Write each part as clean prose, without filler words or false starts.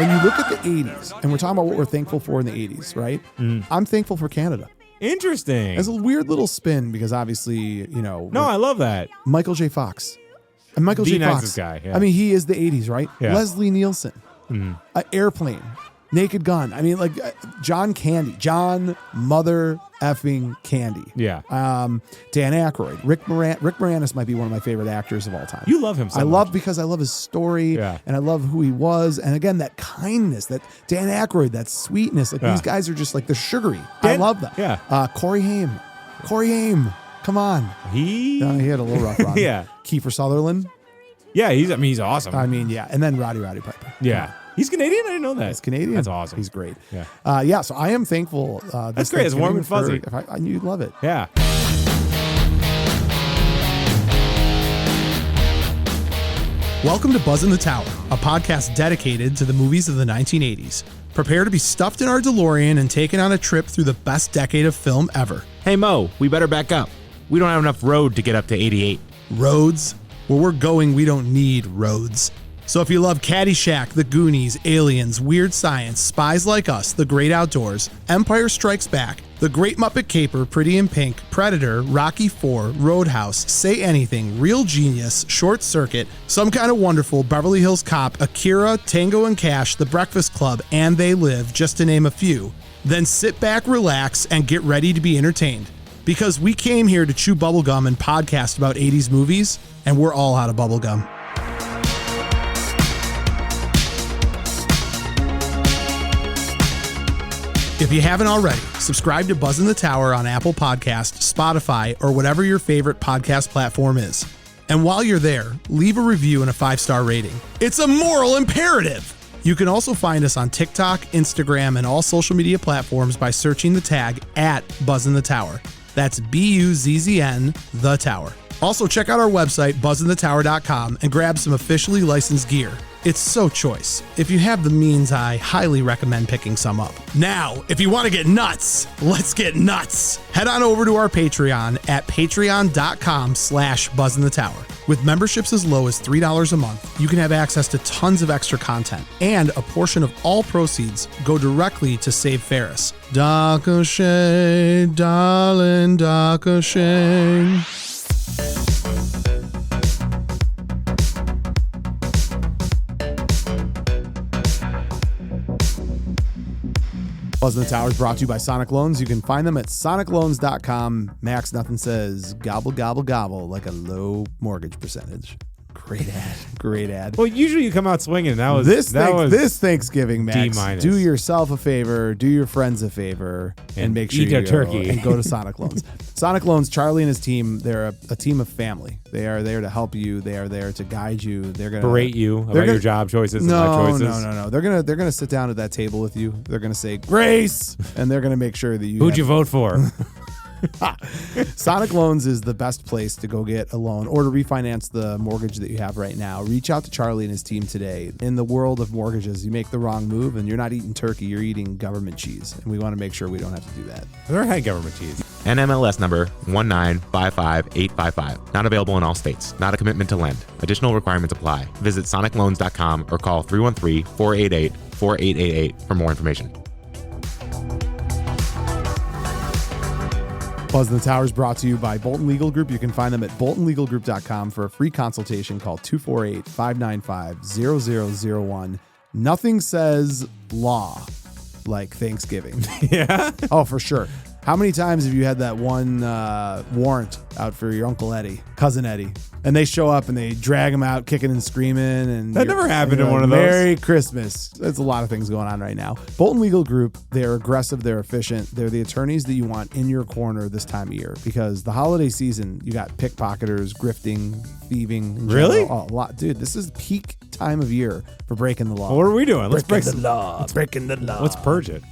when you look at the 80s, and we're talking about what we're thankful for in the 80s, right? I'm thankful for Canada. Interesting. It's a weird little spin because obviously, you know. No, I love that. Michael J. Fox. And Michael J. Fox. Nicest guy. Yeah. I mean, he is the 80s, right? Yeah. Leslie Nielsen. Airplane. Naked Gun. I mean, like John Candy. John Mother effing Candy. Yeah. Dan Aykroyd. Rick Moranis might be one of my favorite actors of all time. You love him so much. Because I love his story and I love who he was. And again, that kindness, that Dan Aykroyd, that sweetness. Like these guys are just like, they're sugary. I love them. Yeah. Corey Haim. Come on. He had a little rough run. Yeah. Kiefer Sutherland. Yeah, he's awesome. I mean, yeah. And then Roddy Piper. Yeah. He's Canadian? I didn't know that. He's Canadian. That's awesome. He's great. Yeah. So I am thankful. That's great. It's warm and fuzzy. I knew you'd love it. Yeah. Welcome to Buzzn The Tower, a podcast dedicated to the movies of the 1980s. Prepare to be stuffed in our DeLorean and taken on a trip through the best decade of film ever. Hey, Mo, we better back up. We don't have enough road to get up to 88. Roads? Where we're going, we don't need roads. So if you love Caddyshack, The Goonies, Aliens, Weird Science, Spies Like Us, The Great Outdoors, Empire Strikes Back, The Great Muppet Caper, Pretty in Pink, Predator, Rocky IV, Roadhouse, Say Anything, Real Genius, Short Circuit, Some Kind of Wonderful, Beverly Hills Cop, Akira, Tango and Cash, The Breakfast Club, and They Live, just to name a few, then sit back, relax, and get ready to be entertained. Because we came here to chew bubblegum and podcast about 80s movies, and we're all out of bubblegum. If you haven't already, subscribe to Buzzn The Tower on Apple Podcasts, Spotify, or whatever your favorite podcast platform is. And while you're there, leave a review and a 5-star rating. It's a moral imperative! You can also find us on TikTok, Instagram, and all social media platforms by searching the tag @Buzzn The Tower. That's BUZZN The Tower. Also, check out our website, buzzinthetower.com, and grab some officially licensed gear. It's so choice. If you have the means, I highly recommend picking some up. Now, if you want to get nuts, let's get nuts. Head on over to our Patreon at patreon.com/BuzzinTheTower. With memberships as low as $3 a month, you can have access to tons of extra content, and a portion of all proceeds go directly to Save Ferris. Dark O'Shea, darling, Dark O'Shea. Buzzn The Tower is brought to you by Sonic Loans. You can find them at sonicloans.com. Max Nothing says gobble, gobble, gobble like a low mortgage percentage. Great ad. Well, usually you come out swinging. This Thanksgiving, Max, D-. do yourself a favor, do your friends a favor, and make sure eat you a turkey and go to Sonic Loans. Sonic Loans, Charlie and his team, they're a team of family. They are there to help you. They are there to guide you. They're going to berate you about your job choices and life choices. No. They're gonna sit down at that table with you. They're gonna say grace, and they're gonna make sure that you. Who'd you vote for? Sonic Loans is the best place to go get a loan or to refinance the mortgage that you have right now. Reach out to Charlie and his team today. In the world of mortgages, you make the wrong move and you're not eating turkey, you're eating government cheese. And we want to make sure we don't have to do that. I've never had government cheese. NMLS number 1955855. Not available in all states. Not a commitment to lend. Additional requirements apply. Visit sonicloans.com or call 313-488-4888 for more information. Buzzn The Tower is brought to you by Bolton Legal Group. You can find them at boltonlegalgroup.com for a free consultation. Call 248-595-0001. Nothing says law like Thanksgiving. Yeah? Oh, for sure. How many times have you had that one warrant out for your Uncle Eddie, Cousin Eddie, and they show up and they drag him out kicking and screaming? And that never happened in like, one of those. Merry Christmas. There's a lot of things going on right now. Bolton Legal Group, they're aggressive, they're efficient. They're the attorneys that you want in your corner this time of year because the holiday season, you got pickpocketers, grifting, thieving. Really? Oh, a lot. Dude, this is peak time of year for breaking the law. Well, what are we doing? Let's break the law. Let's breaking the law. Let's purge it.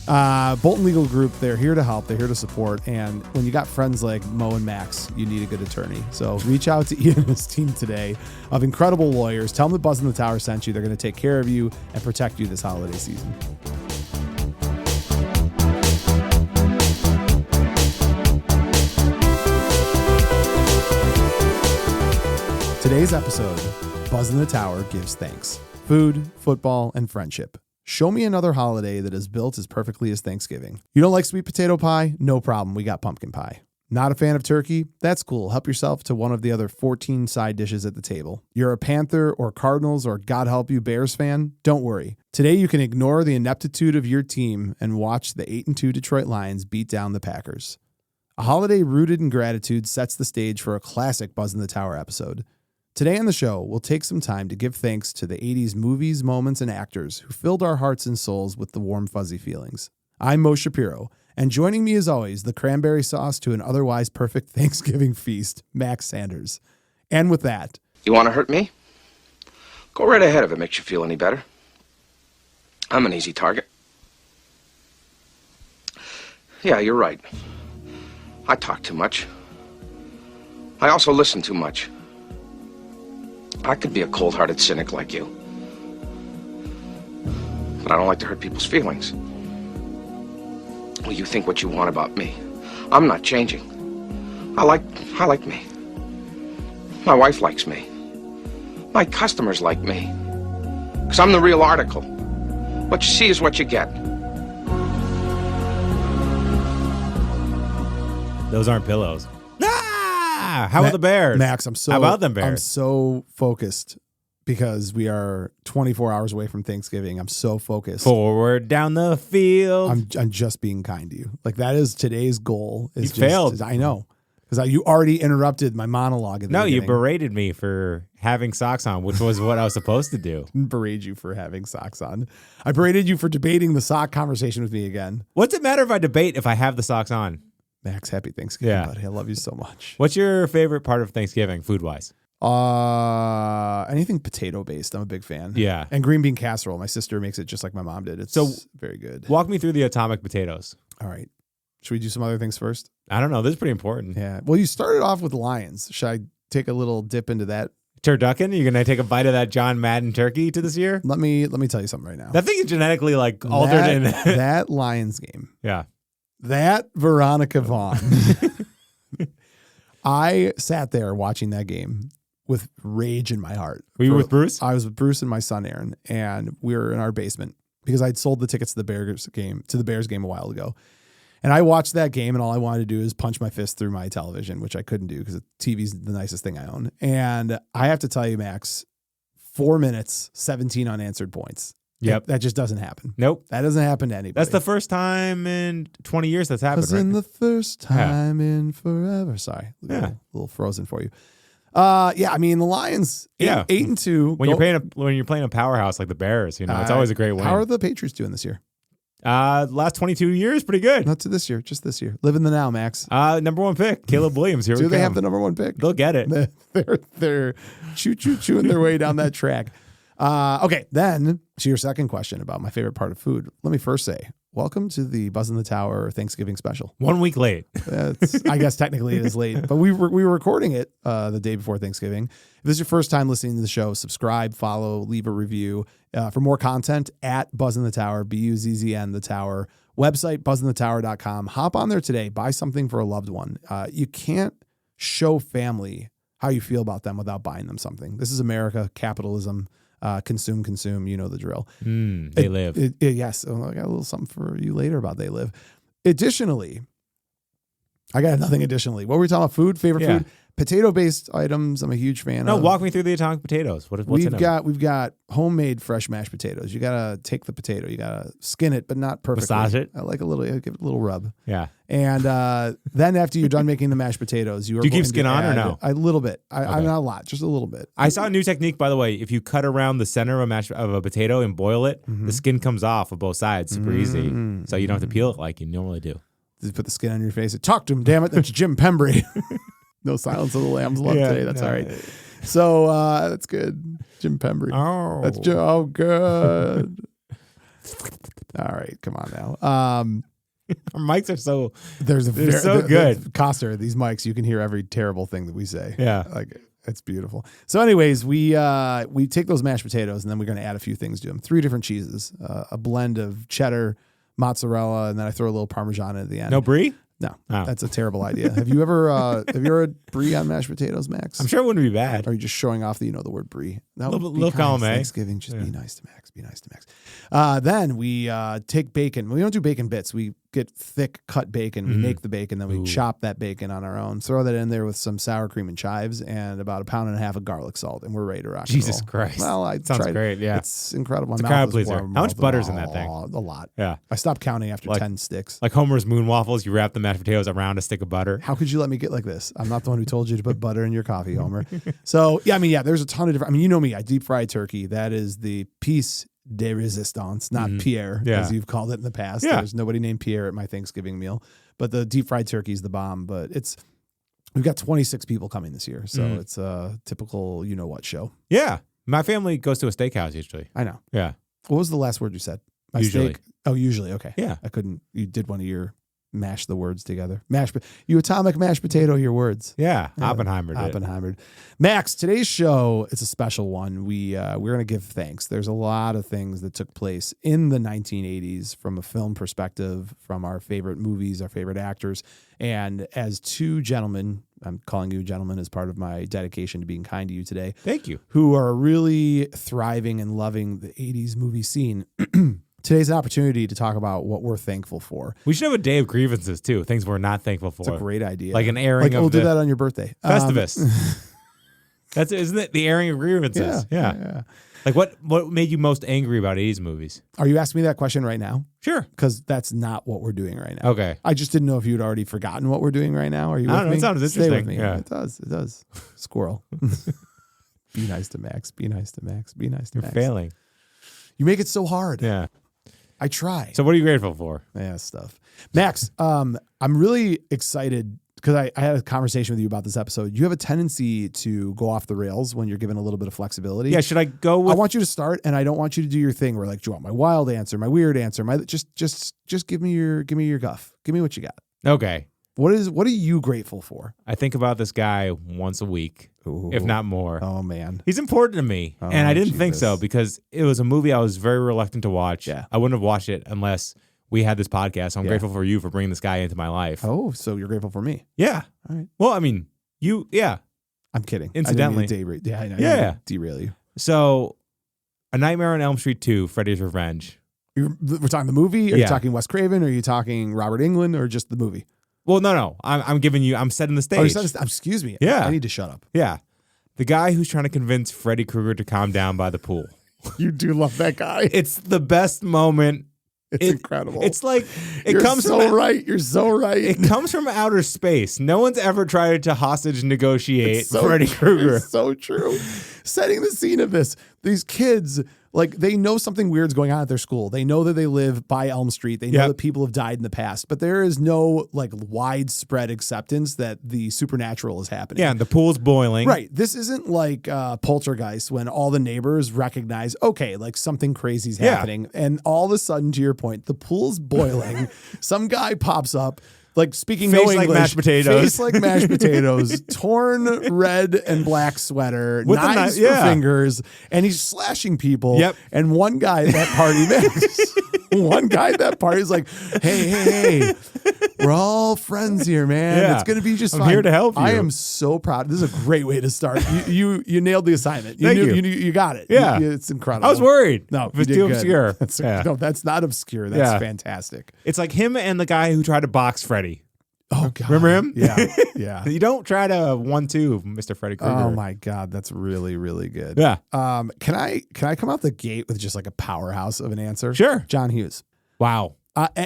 Bolton Legal Group, they're here to help. They're here to support. And when you got friends like Mo and Max, you need a good attorney. So reach out to Ian and his team today of incredible lawyers. Tell them that Buzzn The Tower sent you. They're going to take care of you and protect you this holiday season. Today's episode, Buzzn The Tower gives thanks. Food, football, and friendship. Show me another holiday that is built as perfectly as Thanksgiving. You don't like sweet potato pie? No problem. We got pumpkin pie. Not a fan of turkey? That's cool. Help yourself to one of the other 14 side dishes at the table. You're a Panther or Cardinals or God help you Bears fan? Don't worry. Today you can ignore the ineptitude of your team and watch the 8-2 Detroit Lions beat down the Packers. A holiday rooted in gratitude sets the stage for a classic Buzzn The Tower episode. Today on the show, we'll take some time to give thanks to the 80s movies, moments, and actors who filled our hearts and souls with the warm, fuzzy feelings. I'm Mo Shapiro, and joining me as always, the cranberry sauce to an otherwise perfect Thanksgiving feast, Max Sanders. And with that... You want to hurt me? Go right ahead if it makes you feel any better. I'm an easy target. Yeah, you're right. I talk too much. I also listen too much. I could be a cold-hearted cynic like you. But I don't like to hurt people's feelings. Well, you think what you want about me. I'm not changing. I like me. My wife likes me. My customers like me. Because I'm the real article. What you see is what you get. Those aren't pillows. How about the Bears? Max, How about them Bears? I'm so focused because we are 24 hours away from Thanksgiving. I'm so focused. Forward down the field. I'm just being kind to you. Like that is today's goal. You failed. I know. Because you already interrupted my monologue. At the you beginning. berated me for having socks on, which was what I was supposed to do. Berate you for having socks on. I berated you for debating the sock conversation with me again. What's it matter if I debate if I have the socks on? Max, happy Thanksgiving, Yeah. buddy. I love you so much. What's your favorite part of Thanksgiving, food-wise? Anything potato based. I'm a big fan. Yeah. And green bean casserole. My sister makes it just like my mom did. It's So very good. Walk me through the atomic potatoes. All right. Should we do some other things first? I don't know. This is pretty important. Yeah. Well, you started off with Lions. Should I take a little dip into that? Turducken? You're gonna take a bite of that John Madden turkey to this year? Let me tell you something right now. That thing is genetically like altered in. That Lions game. Yeah. That Veronica Vaughn. I sat there watching that game with rage in my heart. Were you with Bruce? I was with Bruce and my son Aaron, and we were in our basement because I'd sold the tickets to the Bears game a while ago. And I watched that game, and all I wanted to do is punch my fist through my television, which I couldn't do because the TV's the nicest thing I own. And I have to tell you, Max, 4 minutes, 17 unanswered points. Yep. That just doesn't happen. Nope. That doesn't happen to anybody. That's the first time in 20 years that's happened, right? in the first time in forever. Sorry. Yeah. A little frozen for you. I mean, the Lions, 8-2. When you're playing a powerhouse like the Bears, it's always a great win. How are the Patriots doing this year? Last 22 years, pretty good. Not to this year, just this year. Live in the now, Max. Number one pick, Caleb Williams. Here we Do they come. have the number one pick? They'll get it. They're chewing their way down that track. Okay, then to your second question about my favorite part of food. Let me first say, welcome to the Buzzn The Tower Thanksgiving special. 1 week late. I guess technically it is late, but we were recording it the day before Thanksgiving. If this is your first time listening to the show, subscribe, follow, leave a review. For more content at Buzzn The Tower, Buzzn The Tower. Website, buzznthethower.com. Hop on there today. Buy something for a loved one. You can't show family how you feel about them without buying them something. This is America, capitalism. Consume, you know the drill. They live. Yes. I got a little something for you later about They Live. Additionally, I got nothing additionally. What were we talking about? Food, favorite food? Potato-based items, I'm a huge fan of. Walk me through the atomic potatoes. What's in them? We've got homemade fresh mashed potatoes. You gotta take the potato, you gotta skin it, but not perfectly. Massage it. I like give it a little rub. Yeah. And then after you're done making the mashed potatoes, Do you keep skin on or no? A little bit. I'm not a lot, just a little bit. I saw a new technique, by the way. If you cut around the center of a potato and boil it, the skin comes off of both sides super easy. So you don't have to peel it like you normally do. Just put the skin on your face. Talk to him, damn it. That's Jim Pembry. No Silence of the Lambs love today. That's all right. So that's good. Jim Pembry. Oh. That's good. All right. Come on now. Our mics are so good. Coster, these mics, you can hear every terrible thing that we say. Yeah. Like it's beautiful. So anyways, we take those mashed potatoes and then we're going to add a few things to them. 3 different cheeses, a blend of cheddar, mozzarella, and then I throw a little Parmesan at the end. No brie? No, Oh. that's a terrible idea. Have you ever had brie on mashed potatoes, Max? I'm sure it wouldn't be bad. Or are you just showing off that you know the word brie? That would be Little kind. column A. Thanksgiving, just be nice to Max. Be nice to Max. Then we take bacon. We don't do bacon bits. We get thick cut bacon. We make the bacon, then we chop that bacon on our own. Throw that in there with some sour cream and chives and about 1.5 pounds of garlic salt, and we're ready to rock. Jesus and roll. Christ! Well, I Sounds tried. great. Yeah, it's incredible. It's a My crowd mouth is pleaser. warm. How much butter's in that thing? A lot. Yeah. I stopped counting after 10 sticks. Like Homer's moon waffles, you wrap the mashed potatoes around a stick of butter. How could you let me get like this? I'm not the one who told you to put butter in your coffee, Homer. So, there's a ton of different. You know me. I deep fry turkey. That is the piece de resistance, not Pierre, as you've called it in the past. Yeah. There's nobody named Pierre at my Thanksgiving meal. But the deep fried turkey is the bomb. But we've got 26 people coming this year. So it's a typical you know what show. Yeah. My family goes to a steakhouse usually. I know. Yeah. What was the last word you said? Usually. Steak? Oh, usually. Okay. Yeah. I couldn't. You did one of your mash the words together. You atomic mashed potato your words. Yeah. Oppenheimer did. Oppenheimer. Max, today's show, it's a special one. We're going to give thanks. There's a lot of things that took place in the 1980s from a film perspective, from our favorite movies, our favorite actors. And as two gentlemen, I'm calling you gentlemen as part of my dedication to being kind to you today. Thank you. Who are really thriving and loving the 80s movie scene. Today's an opportunity to talk about what we're thankful for. We should have a day of grievances too. Things we're not thankful for. It's a great idea. Like an airing of we'll do that on your birthday. Festivus. Isn't it the airing of grievances? Yeah. Like what made you most angry about 80s movies? Are you asking me that question right now? Sure. Because that's not what we're doing right now. Okay. I just didn't know if you'd already forgotten what we're doing right now. Are you with I don't know. me? It sounds Stay with interesting. me. Yeah. It does. Squirrel. Be nice to Max. Be nice to Max. Be nice to You're Max. failing. You make it so hard. Yeah. I try. So what are you grateful for? Yeah, stuff. Max, I'm really excited because I had a conversation with you about this episode. You have a tendency to go off the rails when you're given a little bit of flexibility. Yeah, should I go with... I want you to start, and I don't want you to do your thing where like, do you want my wild answer, my weird answer, just give me your guff. Give me what you got. Okay. What are you grateful for? I think about this guy once a week, if not more. Oh man. He's important to me. And I didn't think Jesus. so because it was a movie I was very reluctant to watch. Yeah. I wouldn't have watched it unless we had this podcast. So I'm grateful for you for bringing this guy into my life. Oh, so you're grateful for me. Yeah. All right. Well, I mean, I'm kidding. Incidentally. I didn't mean to I know. Yeah. Derail you. So A Nightmare on Elm Street 2, Freddy's Revenge. We're talking the movie? Are you Yeah. talking Wes Craven? Are you talking Robert Englund or just the movie? Well, no. I'm setting the stage. Excuse me. Yeah. I need to shut up. Yeah. The guy who's trying to convince Freddy Krueger to calm down by the pool. You do love that guy. It's the best moment. It's incredible. It's like You're so right. You're so right. It comes from outer space. No one's ever tried to hostage negotiate Freddy Krueger. It's so true. Setting the scene of this, these kids, like they know something weird's going on at their school. They know that they live by Elm Street. They know that people have died in the past, but there is no like widespread acceptance that the supernatural is happening. Yeah, and the pool's boiling. Right. This isn't like Poltergeist when all the neighbors recognize, okay, like something crazy's happening. And all of a sudden, to your point, the pool's boiling. Some guy pops up. Like speaking face no like English, mashed potatoes. face like mashed potatoes, torn red and black sweater, With a knives knife, for yeah. fingers, and he's slashing people. Yep. And one guy at that party, one guy at that party is like, hey, we're all friends here, man. Yeah. It's gonna be just I'm fine. here to help you. I am so proud. This is a great way to start. You nailed the assignment. Thank you. You got it. Yeah. It's incredible. I was worried. No, it was you too did good. obscure. No, that's not obscure. That's Yeah. fantastic. It's like him and the guy who tried to box Freddy. Oh God. Remember him? Yeah. Yeah. You don't try to 1-2 Mr. Freddy Krueger. Oh my God, that's really, really good. Yeah. Can I come out the gate with just like a powerhouse of an answer? Sure. John Hughes. Wow.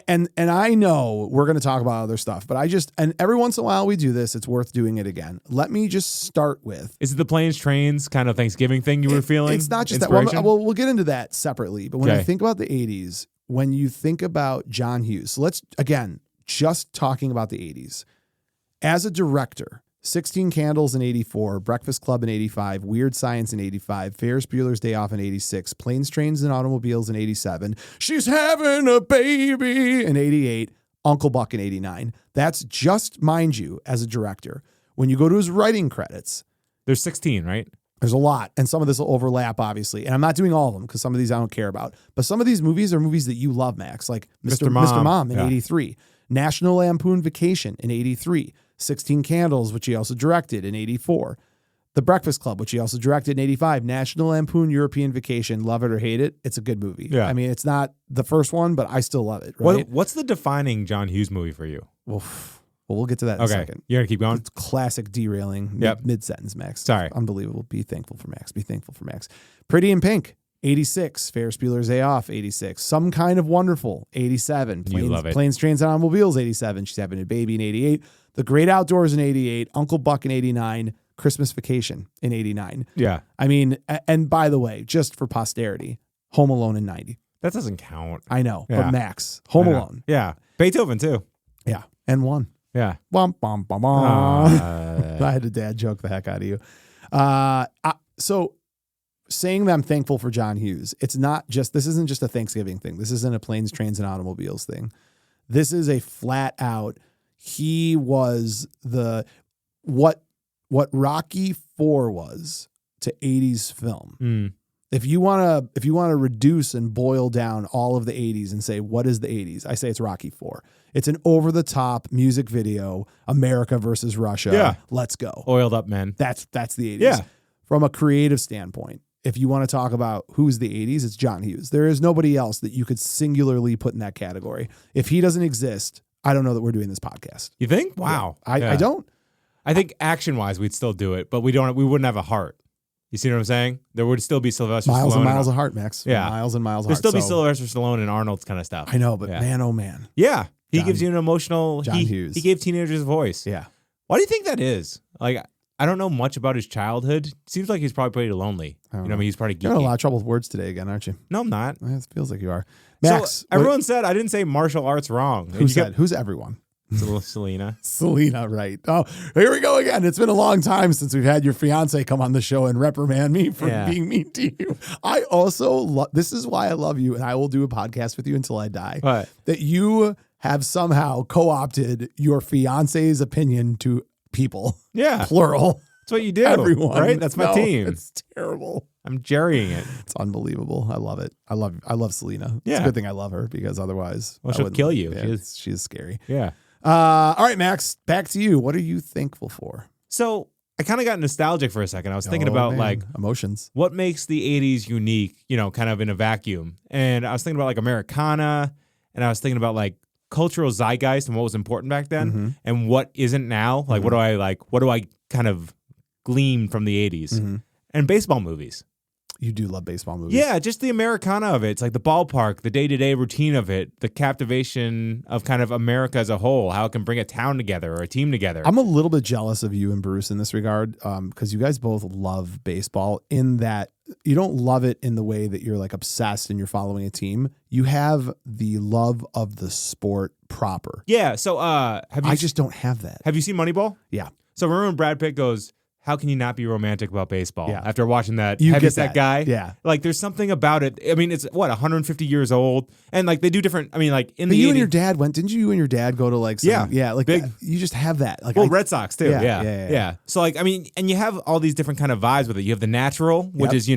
And I know we're going to talk about other stuff, but and every once in a while we do this. It's worth doing it again. Let me just start with. Is it the planes, trains kind of Thanksgiving thing you were feeling? It's not just Inspiration? that. Well, we'll get into that separately. But when Okay. I think about the 80s, when you think about John Hughes, so let's, again, just talking about the 80s. As a director, 16 Candles in 84, Breakfast Club in 85, Weird Science in 85, Ferris Bueller's Day Off in 86, Planes, Trains, and Automobiles in 87, She's Having a Baby in 88, Uncle Buck in 89. That's just, mind you, as a director. When you go to his writing credits, There's 16, right? there's a lot, and some of this will overlap, obviously. And I'm not doing all of them because some of these I don't care about. But some of these movies are movies that you love, Max, like Mr. Mom in Yeah. 83. National Lampoon Vacation in 83. 16 Candles, which he also directed in 84. The Breakfast Club, which he also directed in 85. National Lampoon European Vacation, love it or hate it, it's a good movie. Yeah. I mean, it's not the first one, but I still love it, right? What's the defining John Hughes movie for you? Well, we'll get to that in a second. You're going to keep going? It's classic derailing Yep. mid-sentence, Max. Sorry. Unbelievable. Be thankful for Max. Be thankful for Max. Pretty in Pink, 86. Ferris Bueller's Day Off, 86. Some Kind of Wonderful, 87. You love it. Planes, Trains, and Automobiles, 87. She's Having a Baby in 88. The Great Outdoors in 88. Uncle Buck in 89. Christmas Vacation in 89. Yeah. I mean, and by the way, just for posterity, Home Alone in 90. That doesn't count. I know, Yeah. but Max, Home I know. Alone. Yeah. Beethoven, too. Yeah, and one. Yeah. Bum, bum, bum, bum. I had to dad joke the heck out of you. So saying that I'm thankful for John Hughes, this isn't just a Thanksgiving thing. This isn't a Planes, Trains, and Automobiles thing. This is a flat out, he was what Rocky IV was to 80s film. Mm. If you want to reduce and boil down all of the 80s and say, what is the 80s? I say it's Rocky IV. It's an over-the-top music video, America versus Russia. Yeah. Let's go. Oiled up men. That's the 80s. Yeah. From a creative standpoint, if you want to talk about who's the 80s, it's John Hughes. There is nobody else that you could singularly put in that category. If he doesn't exist, I don't know that we're doing this podcast. You think? Wow. I don't. I think action-wise, we'd still do it, but we wouldn't have a heart. You see what I'm saying? There would still be Sylvester Miles Stallone. and miles of heart, Max. Yeah. Miles and miles of There'd heart. still be Sylvester Stallone and Arnold's kind of stuff. I know, but Yeah. man, oh man. Yeah. He John- gives you an emotional... John Hughes. He gave teenagers a voice. Yeah. Why do you think that is? Like, I don't know much about his childhood. Seems like he's probably pretty lonely. don't I mean, he's probably You're in a geeky. lot of trouble with words today again, aren't you? No, I'm not. It feels like you are. Max, So everyone said I didn't say martial arts wrong. who said? Who's everyone? Selena. Selena, right. Oh, here we go again. It's been a long time since we've had your fiance come on the show and reprimand me for being mean to you. I also, this is why I love you, and I will do a podcast with you until I die. What? That you have somehow co-opted your fiance's opinion to people. Yeah. Plural. That's what you do. Everyone. Right? That's my No, team. It's terrible. I'm jerrying it. It's unbelievable. I love it. I love Selena. It's Yeah. a good thing I love her because otherwise Well, I she'll wouldn't- kill you. Yeah, she's scary. Yeah. All right, Max, back to you. What are you thankful for? So I kind of got nostalgic for a second. I was thinking Oh, about man. like emotions. what makes the 80s unique, kind of in a vacuum. And I was thinking about like Americana, and I was thinking about like cultural zeitgeist and what was important back then Mm-hmm. and what isn't now. Like what do I kind of glean from the 80s? Mm-hmm. And baseball movies. You do love baseball movies. Yeah, just the Americana of it. It's like the ballpark, the day-to-day routine of it, the captivation of kind of America as a whole, how it can bring a town together or a team together. I'm a little bit jealous of you and Bruce in this regard because you guys both love baseball in that you don't love it in the way that you're like obsessed and you're following a team. You have the love of the sport proper. Yeah, so I just don't have that. have you seen Moneyball? Yeah. So remember when Brad Pitt goes, how can you not be romantic about baseball? Yeah. After watching that You heavy get set that. guy. Yeah. Like there's something about it. I mean, it's 150 years old. And like they do different, I mean, like in But the you 80s, and your dad didn't you and your dad go to like some, Yeah. like Big- that. You just have that. Like well, Red Sox too. Yeah, Yeah. yeah. So like, I mean, and you have all these different kind of vibes with it. You have the natural, which Yep. is,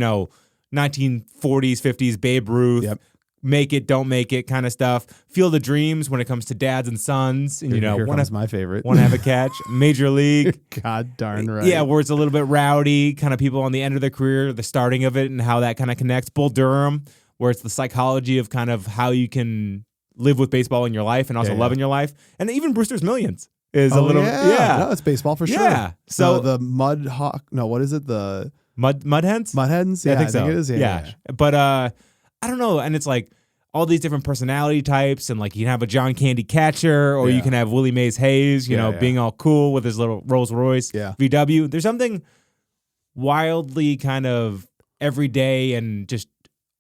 1940s, 50s, Babe Ruth. Yep. Make it, don't make it kind of stuff. Feel the dreams when it comes to dads and sons. And, Here want comes to my favorite. have a catch. Major League. God darn right. Yeah, where it's a little bit rowdy, kind of people on the end of their career, the starting of it, and how that kind of connects. Bull Durham, where it's the psychology of kind of how you can live with baseball in your life and also Yeah, love yeah. in your life. And even Brewster's Millions is a little, No, it's baseball for sure. Yeah. So- the Mud Hawk. No, what is it? The Mud Hens? Mud Hens? Yeah, I think so. it is. Yeah. But I don't know. And it's like all these different personality types, and like you can have a John Candy catcher, or you Yeah. can have Willie Mays Hayes, Yeah. being all cool with his little Rolls Royce Yeah. VW. There's something wildly kind of everyday and just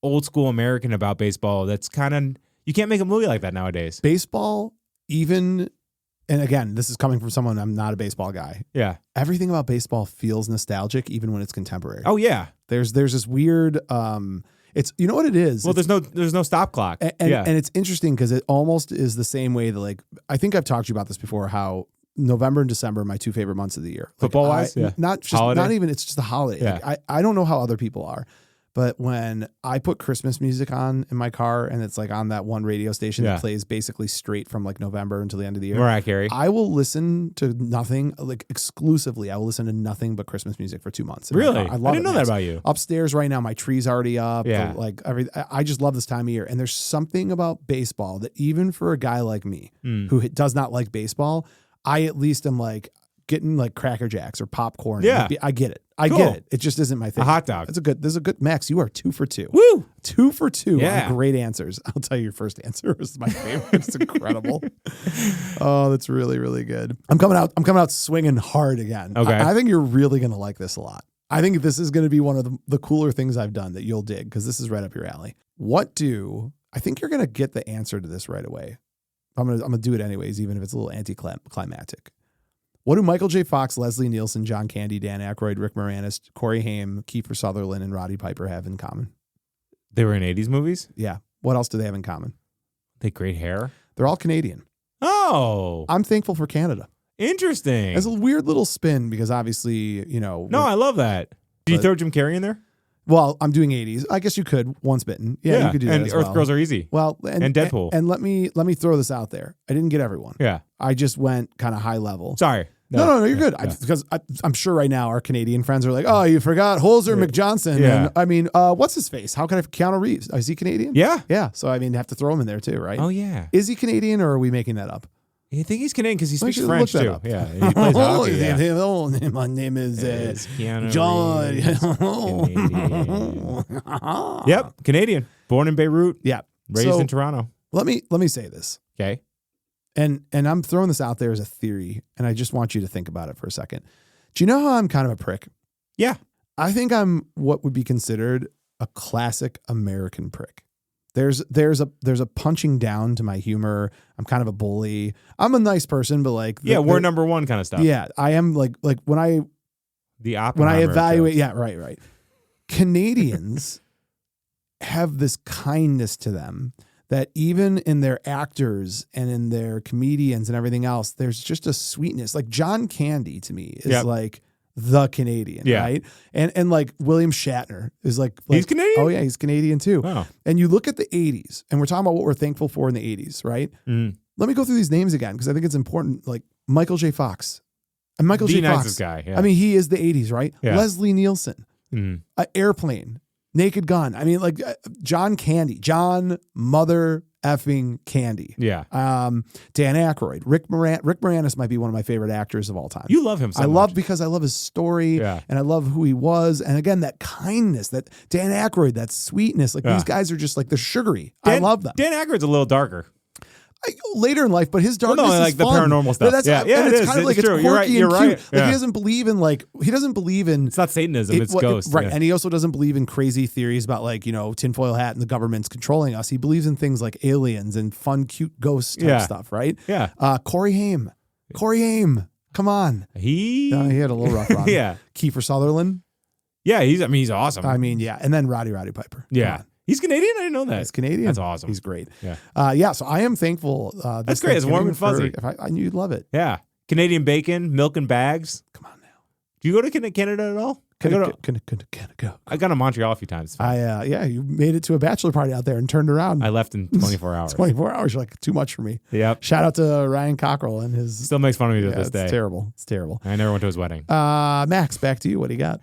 old school American about baseball that's kind of, you can't make a movie like that nowadays. Baseball, even, and again, this is coming from someone, I'm not a baseball guy. Yeah. Everything about baseball feels nostalgic, even when it's contemporary. Oh yeah. There's this weird, it's, you know what it is? Well, It's- there's no stop clock. and it's interesting because it almost is the same way that, like, I think I've talked to you about this before, how November and December are my two favorite months of the year. Like, Football-wise? Yeah. Not just, Holiday? not even, it's just a holiday. Yeah. Like, I don't know how other people are, But when I put Christmas music on in my car and it's like on that one radio station that plays basically straight from like November until the end of the year, Mariah Carey. I will listen to nothing, like exclusively. I will listen to nothing but Christmas music for 2 months. Really? I love I didn't know that about you. Upstairs right now, my tree's already up. Yeah. I just love this time of year. And there's something about baseball that even for a guy like me who does not like baseball, I at least am like getting like Cracker Jacks or popcorn. Yeah. I get it. I Cool. get it. It just isn't my thing. A hot dog. There's a good, Max, you are 2 for 2. Woo! 2 for 2 Yeah. on great answers. I'll tell you your first answer is my favorite. It's incredible. Oh, that's really, really good. I'm coming out swinging hard again. Okay. I think you're really going to like this a lot. I think this is going to be one of the cooler things I've done that you'll dig because this is right up your alley. I think you're going to get the answer to this right away. I'm going to do it anyways, even if it's a little anticlimactic. What do Michael J. Fox, Leslie Nielsen, John Candy, Dan Aykroyd, Rick Moranis, Corey Haim, Kiefer Sutherland, and Roddy Piper have in common? They were in 80s movies? Yeah. What else do they have in common? They had great hair? They're all Canadian. Oh. I'm thankful for Canada. Interesting. It's a weird little spin because obviously, No, I love that. Did you throw Jim Carrey in there? Well, I'm doing 80s. I guess you could. Once Bitten. Yeah, you could do that and as Earth well. Girls Are Easy. Well, and Deadpool. And let me throw this out there. I didn't get everyone. Yeah. I just went kind of high level. Sorry. No, you're good. Yeah. Because I'm sure right now our Canadian friends are like, oh, you forgot Holzer McJohnson. Yeah. And I mean, what's his face? How can I? Keanu Reeves. Is he Canadian? Yeah. Yeah. So I mean, have to throw him in there too, right? Oh, yeah. Is he Canadian or are we making that up? I think he's Canadian because he Why speaks don't you French look that too. up? Yeah. And he plays hockey. Yeah. Hello, my name is Keanu John. Reeves, Canadian. Yep. Canadian. Born in Beirut. Yeah. Raised in Toronto. Let me say this. Okay. And I'm throwing this out there as a theory, and I just want you to think about it for a second. Do you know how I'm kind of a prick? Yeah. I think I'm what would be considered a classic American prick. There's a punching down to my humor. I'm kind of a bully. I'm a nice person, but like we're number one kind of stuff. Yeah, I am like when I evaluate. Yeah, right. Canadians have this kindness to them that even in their actors and in their comedians and everything else, there's just a sweetness. Like John Candy to me is like the Canadian, right? And like William Shatner is like he's Canadian? Oh yeah, he's Canadian too. Wow. And you look at the 80s, and we're talking about what we're thankful for in the 80s, right? Mm. Let me go through these names again because I think it's important. Like Michael J. Fox. And Michael J. Fox. Nicest guy. Yeah. I mean, he is the 80s, right? Yeah. Leslie Nielsen. Airplane. Naked Gun. I mean, like John Candy. John Mother effing Candy. Yeah. Dan Aykroyd. Rick Moranis might be one of my favorite actors of all time. You love him so much. Because I love his story and I love who he was. And again, that kindness, that Dan Aykroyd, that sweetness. Like these guys are just like, they're sugary. I love them. Dan Aykroyd's a little darker. Later in life, but his darkness is like fun. the paranormal stuff. And it it's is. kind of like It's it's true. quirky You're and cute. right. Like Yeah. he doesn't believe in It's not Satanism. It's ghosts. Right. Yeah. And he also doesn't believe in crazy theories about like, tinfoil hat and the government's controlling us. He believes in things like aliens and fun, cute ghost type stuff, right? Yeah. Corey Haim. Come on. He had a little rough run. Yeah. Kiefer Sutherland. Yeah, he's awesome. I mean, yeah. And then Roddy Piper. Yeah. He's Canadian? I didn't know that. He's Canadian. That's awesome. He's great. Yeah. So I am thankful. That's great. It's warm and fuzzy. I knew you'd love it. Yeah. Canadian bacon, milk and bags. Come on now. Do you go to Canada at all? I got to Montreal a few times. You made it to a bachelor party out there and turned around. I left in 24 hours. 24 hours. You're like, too much for me. Yep. Shout out to Ryan Cockrell and his. Still makes fun of me to this day. It's terrible. It's terrible. I never went to his wedding. Max, back to you. What do you got?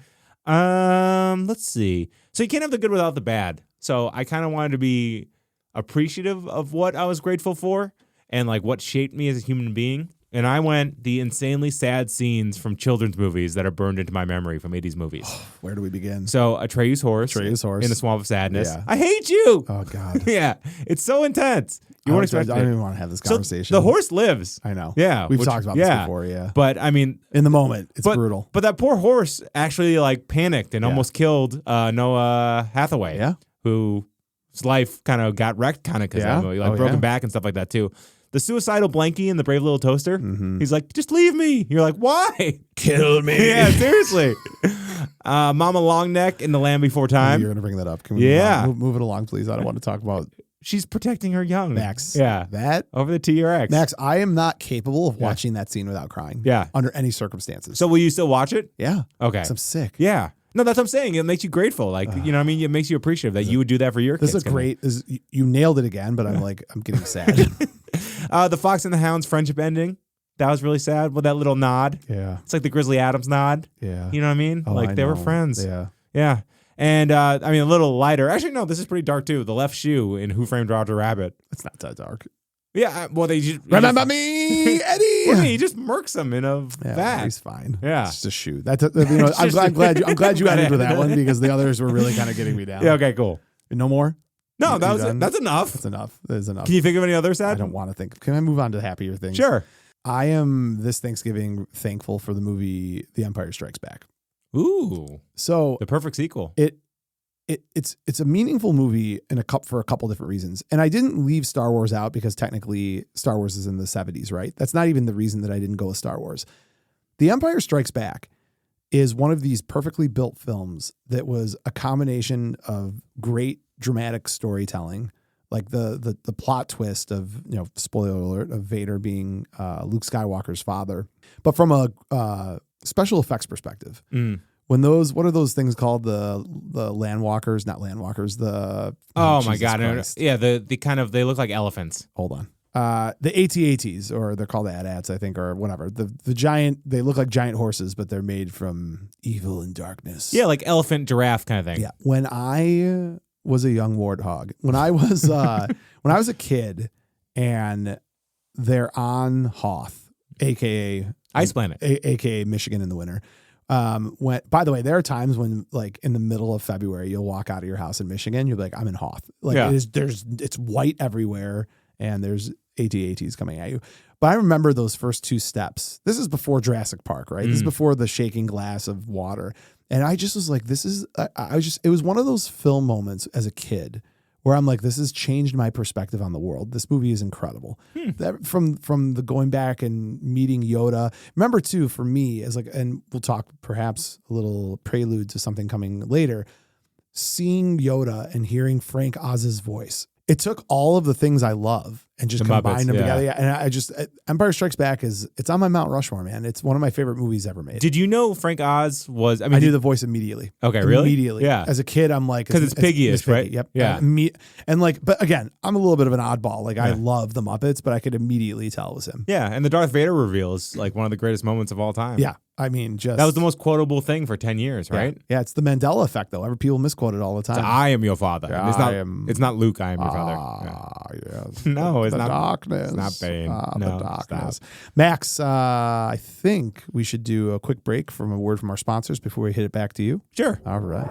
Let's see. So you can't have the good without the bad. So I kind of wanted to be appreciative of what I was grateful for and like what shaped me as a human being. And I went the insanely sad scenes from children's movies that are burned into my memory from 80s movies. Where do we begin? So Atreus Horse. In the Swamp of Sadness. Yeah. I hate you. Oh, God. Yeah. It's so intense. You won't expect I don't even want to have this conversation. So the horse lives. I know. Yeah. We've talked about this before, yeah. But I mean. In the moment, it's brutal. But that poor horse actually like panicked and almost killed Noah Hathaway. Yeah. Whose life kind of got wrecked kind of because of that movie. Like broken back and stuff like that too. The suicidal Blanky in The Brave Little Toaster. Mm-hmm. He's like, just leave me. You're like, why? Kill me. Yeah, seriously. Mama Longneck in The Land Before Time. You're going to bring that up. Can we move it along, please? I don't want to talk about. She's protecting her young. Max. Yeah. That. Over the T-Rex. Max, I am not capable of watching that scene without crying. Yeah. Under any circumstances. So will you still watch it? Yeah. Okay. 'Cause I'm sick. Yeah. No, that's what I'm saying. It makes you grateful. Like, you know what I mean? It makes you appreciative that you would do that for your kids. This is great. You nailed it again, but I'm getting sad. The Fox and the Hound's friendship ending. That was really sad with that little nod. Yeah. It's like the Grizzly Adams nod. Yeah. You know what I mean? Oh, like they were friends. Yeah. Yeah. And I mean, a little lighter. Actually, no, this is pretty dark too. The left shoe in Who Framed Roger Rabbit. It's not that dark. Yeah. Well, they just Remember me, Eddie. He just murks him in a vat. He's fine. Yeah. It's just a shoe. I'm glad you ended with that one because the others were really kind of getting me down. Yeah. Okay. Cool. No more? No, You that was done? That's enough. That's enough. That is enough. Can you think of any other I sad? don't want to think. Can I move on to happier things? Sure. I am this Thanksgiving thankful for the movie The Empire Strikes Back. Ooh. So The perfect sequel. it's a meaningful movie for a couple different reasons. And I didn't leave Star Wars out because technically Star Wars is in the 70s, right? That's not even the reason that I didn't go with Star Wars. The Empire Strikes Back is one of these perfectly built films that was a combination of great dramatic storytelling, like the plot twist of, spoiler alert, of Vader being Luke Skywalker's father, but from a special effects perspective. When what are those things called? The landwalkers, not landwalkers. Oh my Jesus God. Christ. Yeah. The kind of, they look like elephants. Hold on. The AT-ATs, or they're called AT-ATs, I think, or whatever. The giant, they look like giant horses, but they're made from evil and darkness. Yeah. Like elephant giraffe kind of thing. Yeah. When I was a young warthog, when I was a kid, and they're on Hoth, aka Ice Planet. aka Michigan in the winter. By the way, there are times when, like, in the middle of February, you'll walk out of your house in Michigan, you'll be like, I'm in Hoth. Like, Yeah. it's white everywhere, and there's AT-ATs coming at you. But I remember those first two steps. This is before Jurassic Park, right? This is before the shaking glass of water. And I just was like, it was one of those film moments as a kid where I'm like, this has changed my perspective on the world. This movie is incredible. That, from the going back and meeting Yoda. Remember too, for me, and we'll talk perhaps a little prelude to something coming later, seeing Yoda and hearing Frank Oz's voice. It took all of the things I love and just combined them together. Yeah. And Empire Strikes Back it's on my Mount Rushmore, man. It's one of my favorite movies ever made. Did you know Frank Oz was, I knew the voice immediately. Okay, really? Immediately. Yeah. As a kid, I'm like, because it's Piggy-ish, right? Yep. Yeah. But again, I'm a little bit of an oddball. Like, I love the Muppets, but I could immediately tell it was him. Yeah. And the Darth Vader reveal is like one of the greatest moments of all time. Yeah. I mean, that was the most quotable thing for 10 years, right? Yeah. It's the Mandela effect, though. People misquote it all the time. So I am your father. Yeah, it's not Luke, I am your father. Yes. No, it's the not. Darkness. It's not Bane. The darkness. Max, I think we should do a quick break from a word from our sponsors before we hit it back to you. Sure. All right.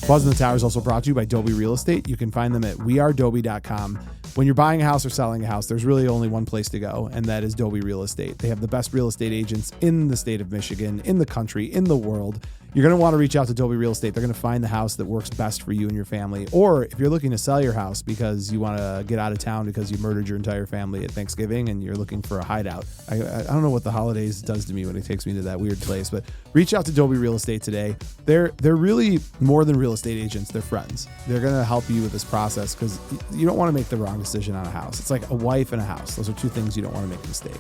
Buzzn The Tower is also brought to you by Dobie Real Estate. You can find them at wearedobie.com. When you're buying a house or selling a house, there's really only one place to go, and that is Dobie Real Estate. They have the best real estate agents in the state of Michigan, in the country, in the world. You're going to want to reach out to Dobie Real Estate. They're going to find the house that works best for you and your family. Or if you're looking to sell your house because you want to get out of town because you murdered your entire family at Thanksgiving and you're looking for a hideout. I don't know what the holidays does to me when it takes me to that weird place, but reach out to Dobie Real Estate today. They're really more than real estate agents. They're friends. They're going to help you with this process because you don't want to make the wrong decision on a house. It's like a wife and a house. Those are two things you don't want to make a mistake.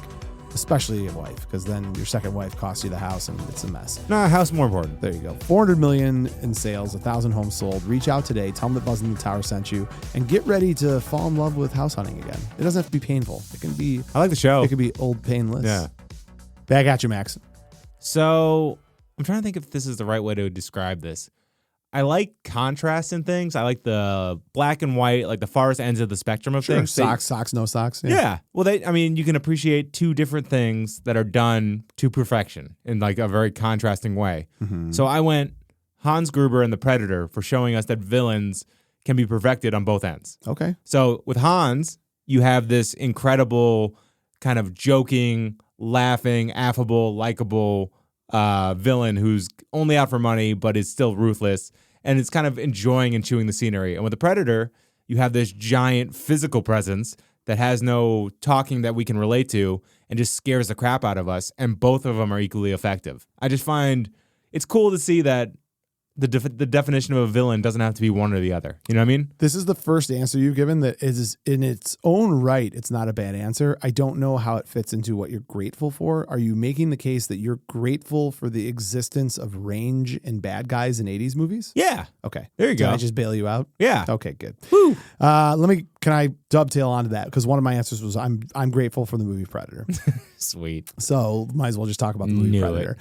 Especially a wife, because then your second wife costs you the house and it's a mess. No, house more important. There you go. 400 million in sales, 1,000 homes sold. Reach out today. Tell them that Buzzn The Tower sent you, and get ready to fall in love with house hunting again. It doesn't have to be painful. It can be. I like the show. It could be old painless. Yeah. Back at you, Max. So I'm trying to think if this is the right way to describe this. I like contrast in things. I like the black and white, like the farthest ends of the spectrum of things. Socks, no socks. Yeah. Well, you can appreciate two different things that are done to perfection in like a very contrasting way. Mm-hmm. So I went Hans Gruber and the Predator for showing us that villains can be perfected on both ends. Okay. So with Hans, you have this incredible kind of joking, laughing, affable, likable villain who's only out for money but is still ruthless and is kind of enjoying and chewing the scenery. And with the Predator, you have this giant physical presence that has no talking that we can relate to and just scares the crap out of us, and both of them are equally effective. I just find it's cool to see that the definition of a villain doesn't have to be one or the other. You know what I mean? This is the first answer you've given that is in its own right. It's not a bad answer. I don't know how it fits into what you're grateful for. Are you making the case that you're grateful for the existence of range and bad guys in 80s movies? Yeah. Okay. There you Did go. I just bail you out? Yeah. Okay, good. Woo. Can I dovetail onto that? Because one of my answers was I'm grateful for the movie Predator. Sweet. So might as well just talk about the movie Knew Predator. it.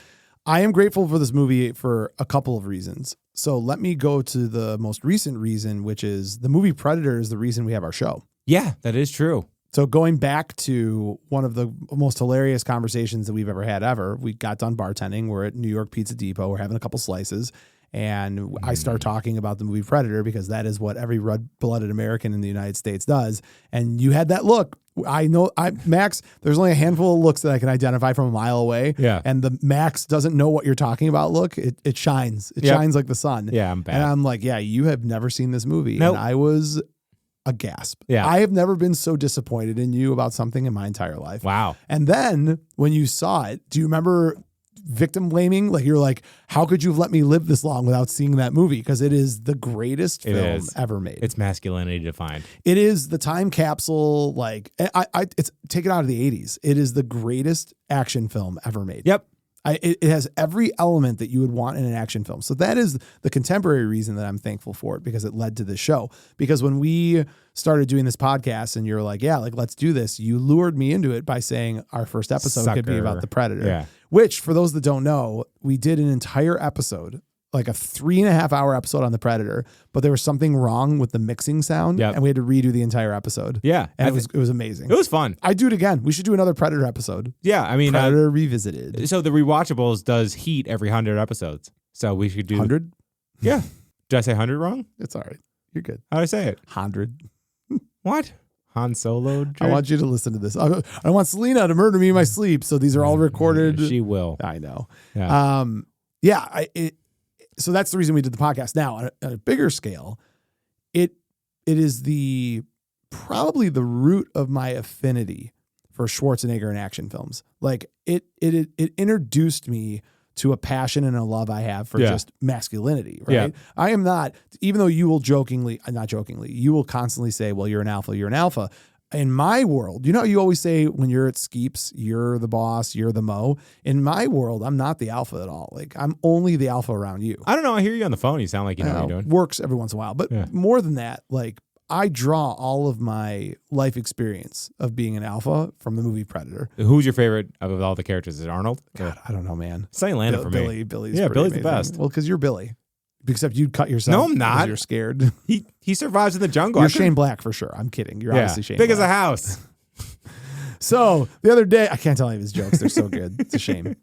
I am grateful for this movie for a couple of reasons. So let me go to the most recent reason, which is the movie Predator is the reason we have our show. Yeah, that is true. So going back to one of the most hilarious conversations that we've ever, we got done bartending. We're at New York Pizza Depot. We're having a couple slices. And I start talking about the movie Predator because that is what every red-blooded American in the United States does. And you had that look. I know, Max, there's only a handful of looks that I can identify from a mile away. Yeah. And the Max doesn't know what you're talking about look. It shines. It shines like the sun. Yeah, I'm bad. And I'm like, yeah, you have never seen this movie. Nope. And I was a gasp. Yeah. I have never been so disappointed in you about something in my entire life. Wow. And then when you saw it, do you remember victim blaming? Like you're like, how could you have let me live this long without seeing that movie? Because it is the greatest film ever made. It's masculinity defined. It is the time capsule. Like it's taken out of the 80s. It is the greatest action film ever made. Yep. It has every element that you would want in an action film. So that is the contemporary reason that I'm thankful for it, because it led to this show. Because when we started doing this podcast and you're like, yeah, like let's do this, you lured me into it by saying our first episode could be about the Predator. Yeah. Which, for those that don't know, we did an entire episode, like a 3.5 hour episode on the Predator, but there was something wrong with the mixing sound, and we had to redo the entire episode. Yeah. And it was amazing. It was fun. I'd do it again. We should do another Predator episode. Yeah, I mean, Predator Revisited. So the Rewatchables does heat every 100 episodes. So we should do 100? Yeah. Did I say 100 wrong? It's all right. You're good. How did I say it? 100. What? Han Solo? I want you to listen to this. I want Selena to murder me in my sleep. So these are all recorded. She will. I know. Yeah. So that's the reason we did the podcast. Now, on a bigger scale, it is probably the root of my affinity for Schwarzenegger in action films. Like it introduced me to a passion and a love I have for just masculinity, right? Yeah. I am not, even though you will not jokingly, you will constantly say, well, you're an alpha. In my world, you know, you always say when you're at Skeeps, you're the boss, you're the Mo. In my world, I'm not the alpha at all. Like I'm only the alpha around you. I don't know. I hear you on the phone. You sound like you know what you're doing. Works every once in a while. But more than that, like I draw all of my life experience of being an alpha from the movie Predator. Who's your favorite of all the characters? Is it Arnold? God, I don't know, man. Silent Lando for me. Billy's Billy's amazing. the best. Well, because you're Billy. Except you'd cut yourself. No, I'm not. Because you're scared. He survives in the jungle. You're Shane Black for sure. I'm kidding. You're obviously Shane big Black. as a house. So the other day, I can't tell any of his jokes. They're so good. It's a shame.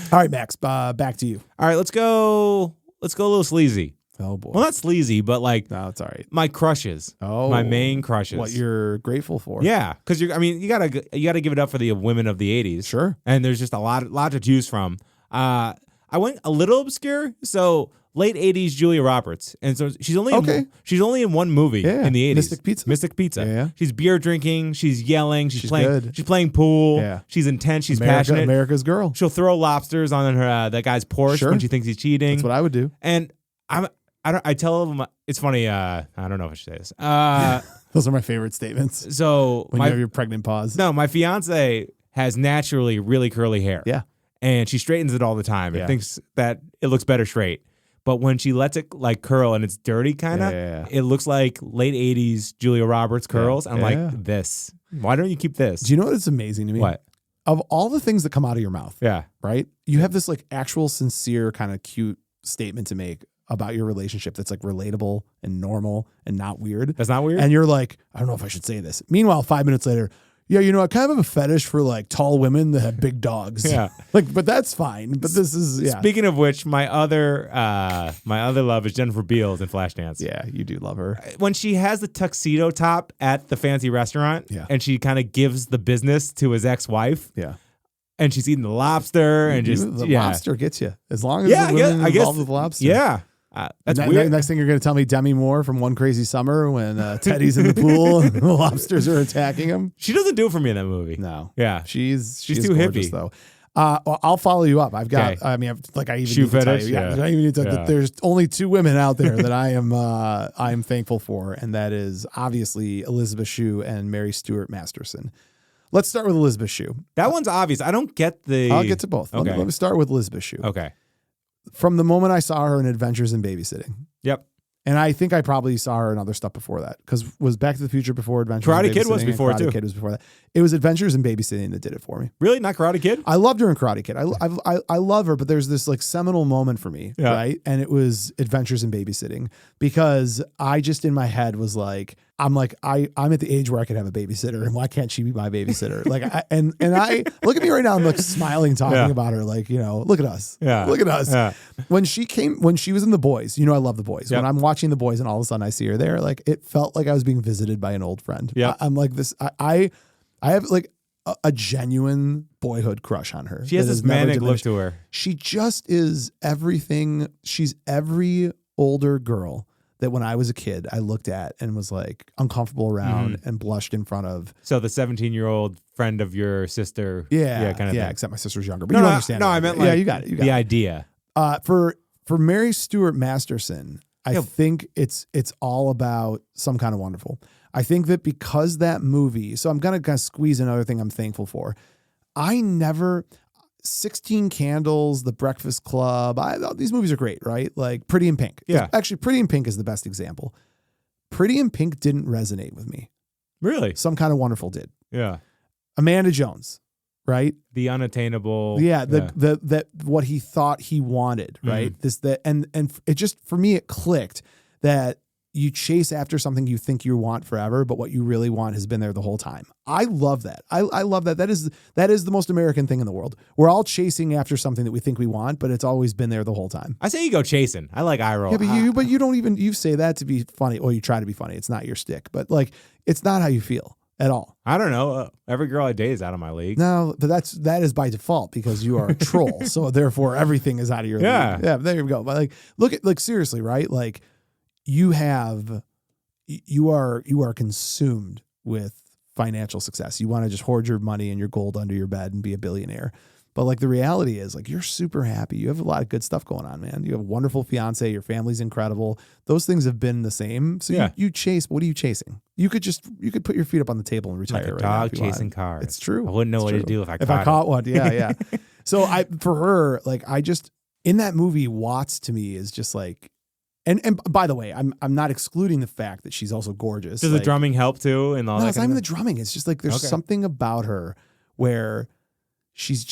All right, Max, back to you. All right, let's go a little sleazy. Oh boy. Well, not sleazy, but like No, it's all right. my crushes. Oh, my main crushes. What you're grateful for. Yeah, because you gotta give it up for the women of the 80s. Sure. And there's just a lot to choose from. I went a little obscure, so late 80s Julia Roberts, and so she's only in one movie in the 80s. Mystic Pizza. Yeah. She's beer drinking. She's yelling. She's playing. good. She's playing pool. Yeah. She's intense. She's passionate. America's girl. She'll throw lobsters on her that guy's Porsche when she thinks he's cheating. That's what I would do. And I tell them it's funny. I don't know if I should say this. Those are my favorite statements. So When you have your pregnant pause. no, my fiance has naturally really curly hair. Yeah. And she straightens it all the time and Yeah. thinks that it looks better straight. But when she lets it like curl and it's dirty kind of, it looks like late 80s Julia Roberts curls. I'm like, this. Why don't you keep this? Do you know what is amazing to me? What? Of all the things that come out of your mouth, Yeah. right? You have this like actual sincere kind of cute statement to make about your relationship that's like relatable and normal and not weird. That's not weird? And you're like, I don't know if I should say this. Meanwhile, 5 minutes later, yeah, you know, I kind of have a fetish for like tall women that have big dogs. Yeah. Like, but that's fine. But this is, Speaking of which, my other love is Jennifer Beals in Flashdance. Yeah, you do love her. When she has the tuxedo top at the fancy restaurant and she kind of gives the business to his ex-wife. Yeah. And she's eating the lobster and just the lobster gets you. As long as the women involved with lobster. Yeah. That's and weird. Next thing you're going to tell me Demi Moore from One Crazy Summer when Teddy's in the pool and the lobsters are attacking him. She doesn't do it for me in that movie. No. Yeah. She's too gorgeous, hippie. though. I'll follow you up. I've got. Okay. I mean, I even Shoe need to tell fetish? you. Yeah. I even need to. Yeah. There's only 2 women out there that I am thankful for, and that is obviously Elizabeth Shue and Mary Stuart Masterson. Let's start with Elizabeth Shue. That one's obvious. I don't get the. I'll get to both. Okay. Let me start with Elizabeth Shue. Okay. From the moment I saw her in Adventures in Babysitting, Yep. and I think I probably saw her in other stuff before that, because was Back to the Future before Adventures in Karate Kid Babysitting, was and before, Karate too. Kid was before that. It was Adventures in Babysitting that did it for me. Really? Not Karate Kid? I loved her in Karate Kid. I love her, but there's this like seminal moment for me, Yeah. right? And it was Adventures in Babysitting, because I just in my head was like, I'm at the age where I could have a babysitter, and why can't she be my babysitter? Like, I look at me right now. I'm like smiling, talking Yeah. about her. Like, look at us. Yeah. Look at us. Yeah. When she was in The Boys, I love The Boys. Yep. When I'm watching The Boys and all of a sudden I see her there, like it felt like I was being visited by an old friend. Yep. I'm like this. I have like a genuine boyhood crush on her. She has that this has never manic look diminished. to her. She just is everything. She's every older girl that when I was a kid, I looked at and was like uncomfortable around and blushed in front of. So the 17-year-old friend of your sister. Yeah. Kind of thing. Except my sister's younger, but No, you no, understand. no, what I meant mean. like you got it. You got the it. idea. For Mary Stuart Masterson, I think it's all about Some Kind of Wonderful. I think that because that movie, so I'm going to kind of squeeze another thing I'm thankful for. 16 Candles, The Breakfast Club, these movies are great, right? Like Pretty in Pink. Yeah. Actually, Pretty in Pink is the best example. Pretty in Pink didn't resonate with me. Really? Some Kind of Wonderful did. Yeah. Amanda Jones, right? The unattainable. Yeah, that what he thought he wanted, right? And it just, for me, it clicked that you chase after something you think you want forever, but what you really want has been there the whole time. I love that. I love that. That is the most American thing in the world. We're all chasing after something that we think we want, but it's always been there the whole time. I say you go chasing. I like eye roll. Yeah, but you don't even, you say that to be funny, or you try to be funny. It's not your stick, but like, it's not how you feel at all. I don't know. Every girl I date is out of my league. No, but that is by default, because you are a troll. So therefore everything is out of your league. Yeah, there you go. But like seriously, right? Like you are consumed with financial success. You want to just hoard your money and your gold under your bed and be a billionaire. But like the reality is, like, you're super happy. You have a lot of good stuff going on, man. You have a wonderful fiance. Your family's incredible. Those things have been the same. So you chase. What are you chasing? You could put your feet up on the table and retire. Like a right dog now if you chasing wanted. cars. It's true. I wouldn't know It's what true. to do if I caught one. Yeah. So for her, like, in that movie, Watts to me is just like, and by the way, I'm not excluding the fact that she's also gorgeous. Does the drumming help too? And all No, that it's not even the drumming. It's just like there's something about her where she's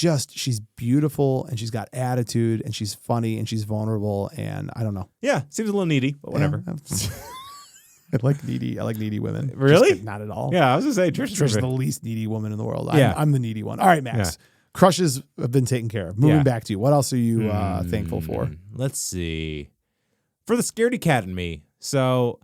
beautiful, and she's got attitude, and she's funny, and she's vulnerable, and I don't know. Yeah, seems a little needy, but whatever. Yeah. I like needy women. Really? Just not at all. Yeah, I was gonna say Trish's the least needy woman in the world. Yeah. I'm the needy one. All right, Max. Yeah. Crushes have been taken care of. Moving back to you. What else are you thankful for? Let's see. For the scaredy cat in me. So,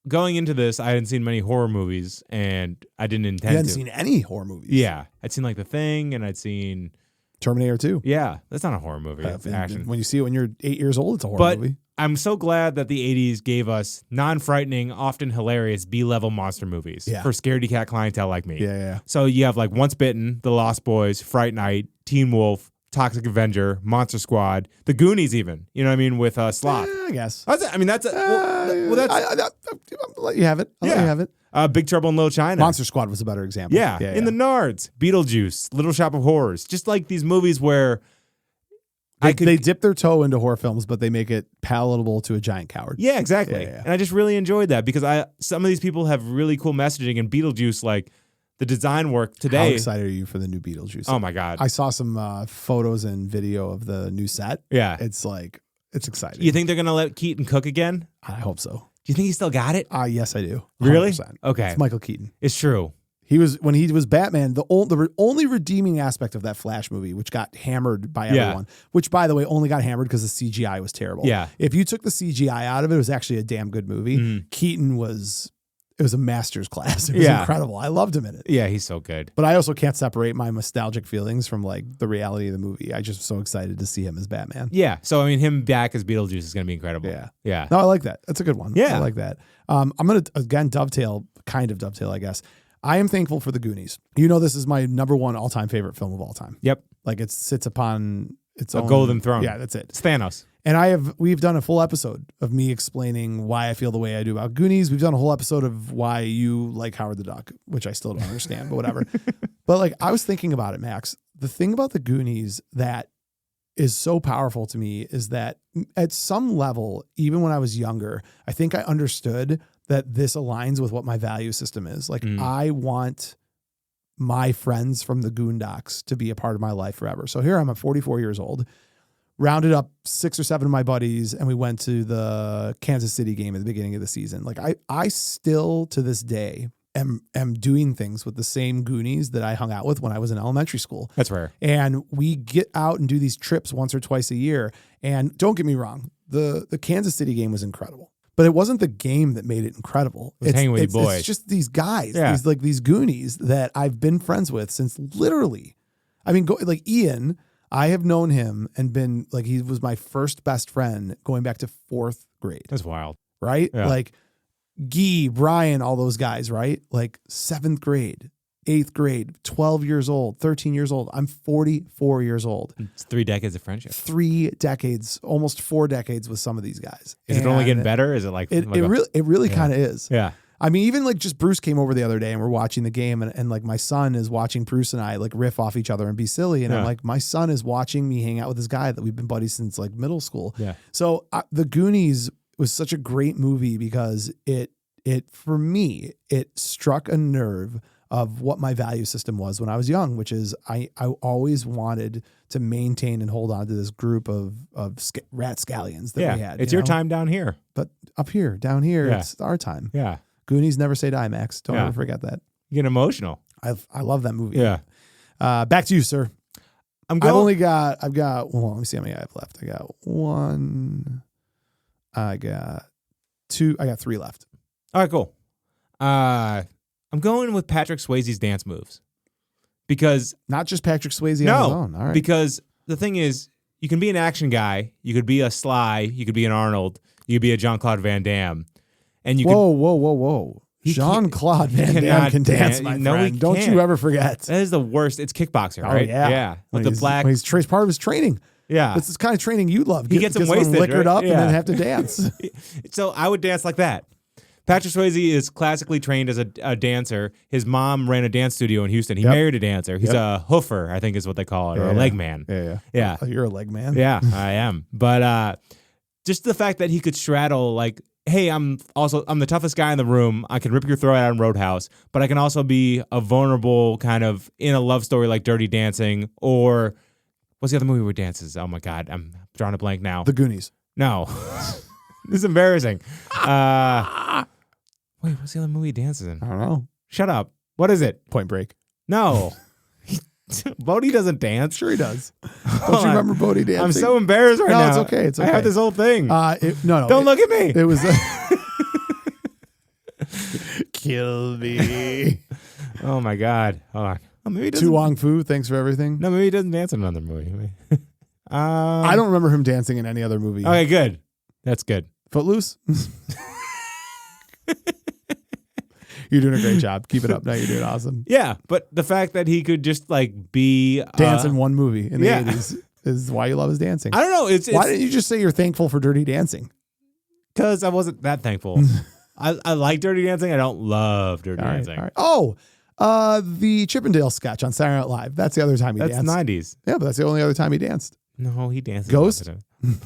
going into this, I hadn't seen many horror movies, and I didn't intend to. You hadn't seen any horror movies. Yeah. I'd seen like The Thing, and I'd seen Terminator 2. Yeah. That's not a horror movie. It's action. When you see it when you're 8 years old, it's a horror movie. I'm so glad that the 80s gave us non-frightening, often hilarious B-level monster movies for scaredy cat clientele like me. Yeah. So you have like Once Bitten, The Lost Boys, Fright Night, Teen Wolf, Toxic Avenger, Monster Squad, The Goonies even. You know what I mean? With Sloth. I guess. I'll let you have it. I'll let you have it. Big Trouble in Little China. Monster Squad was a better example. Yeah. In the Nards, Beetlejuice, Little Shop of Horrors. Just like these movies where they dip their toe into horror films, but they make it palatable to a giant coward. Yeah, exactly. Yeah. And I just really enjoyed that because some of these people have really cool messaging, and Beetlejuice, like the design work today. How excited are you for the new Beetlejuice? Oh my God. I saw some photos and video of the new set. Yeah. It's exciting. You think they're going to let Keaton cook again? I hope so. Do you think he still got it? Yes, I do. 100%. Really? Okay. It's Michael Keaton. It's true. When he was Batman, the only redeeming aspect of that Flash movie, which got hammered by everyone, which by the way only got hammered because the CGI was terrible. Yeah. If you took the CGI out of it, it was actually a damn good movie. Keaton was a master's class. It was incredible. I loved him in it. Yeah, he's so good. But I also can't separate my nostalgic feelings from like the reality of the movie. I just so excited to see him as Batman. Yeah. So I mean, him back as Beetlejuice is going to be incredible. Yeah. Yeah. No, I like that. That's a good one. Yeah. I like that. I'm going to again kind of dovetail, I guess. I am thankful for The Goonies. You know, this is my number one all-time favorite film of all time. Yep. Like it sits upon its A own golden throne. Yeah, that's it. It's Thanos. And we've done a full episode of me explaining why I feel the way I do about Goonies. We've done a whole episode of why you like Howard the Duck, which I still don't understand, but whatever. But like, I was thinking about it, Max. The thing about the Goonies that is so powerful to me is that at some level, even when I was younger, I think I understood that this aligns with what my value system is. Like, I want my friends from the Goondocks to be a part of my life forever. So here I'm at 44 years old, rounded up 6 or 7 of my buddies, and we went to the Kansas City game at the beginning of the season. Like I still to this day am doing things with the same Goonies that I hung out with when I was in elementary school. That's rare. And we get out and do these trips once or twice a year. And don't get me wrong, the Kansas City game was incredible. But it wasn't the game that made it incredible. It's hanging with your boys. It's just these guys, Yeah. these Goonies that I've been friends with since literally, I mean, like Ian, I have known him and been like, he was my first best friend going back to 4th grade. That's wild. Right? Yeah. Like Guy, Brian, all those guys, right? Like 7th grade, 8th grade, 12 years old, 13 years old. I'm 44 years old. It's 3 decades of friendship. 3 decades, almost 4 decades with some of these guys. Is it only getting And better? Is it like It really Yeah. kind of is. Yeah. I mean, even like just Bruce came over the other day and we're watching the game and like my son is watching Bruce and I like riff off each other and be silly. And I'm Yeah. like, my son is watching me hang out with this guy that we've been buddies since like middle school. Yeah. So The Goonies was such a great movie because it for me, it struck a nerve of what my value system was when I was young, which is I always wanted to maintain and hold on to this group of rat scallions that we had. It's you your know? time down here. But up here, down here, Yeah. it's our time. Yeah. Goonies never say die, Max. Don't Yeah. ever forget that. You get emotional. I love that movie. Yeah. Back to you, sir. I'm going. I've got, well, let me see how many I have left. I got 1. I got 2. I got 3 left. All right, cool. I'm going with Patrick Swayze's dance moves because Not just Patrick Swayze on his own. All right. because the thing is, you can be an action guy, you could be a Sly, you could be an Arnold, you could be a Jean-Claude Van Damme, and you Whoa. He Jean-Claude Van Damme cannot can dance, dan- my no, he friend. Don't can't. you ever forget. that is the worst. It's kickboxer, Oh, right? yeah. Yeah. With the He's- black. when he's part of his training. Yeah. This is the kind of training you love. He gets him someone wasted, liquored right? up and Yeah. then have to dance. So I would dance like that. Patrick Swayze is classically trained as a dancer. His mom ran a dance studio in Houston. He Yep. married a dancer. He's a hoofer, I think is what they call it, or a leg man. Yeah. Oh, you're a leg man. Yeah, I am. But just the fact that he could straddle, like, hey, I'm the toughest guy in the room. I can rip your throat out in Roadhouse, but I can also be a vulnerable kind of in a love story like Dirty Dancing, or what's the other movie where he dances? Oh my God, I'm drawing a blank now. The Goonies. No. This is embarrassing. Wait, what's the other movie he dances in? I don't know. Shut up. What is it? Point Break. No. Bodie doesn't dance. Sure he does. Don't you remember Bodie dancing? I'm so embarrassed right No, now. it's okay. It's okay. I have this whole thing. No. Don't look at me. It was kill me. Oh my God. Hold on. Oh, maybe he Tu doesn't. Wong Fu, thanks for everything. No, maybe he doesn't dance in another movie. I don't remember him dancing in any other movie. Okay, good. That's good. Footloose? You're doing a great job. Keep it up. Now you're doing awesome. Yeah, but the fact that he could just like be Dance in one movie in the yeah. 80s is why you love his dancing. I don't know. It's Why didn't you just say you're thankful for Dirty Dancing? because I wasn't that thankful. I like Dirty Dancing. I don't love Dirty All right, Dancing. all right. Oh, the Chippendale sketch on Saturday Night Live. That's the other time he That's danced. 90s. Yeah, but that's the only other time he danced. No, he dances. Ghost? all the time.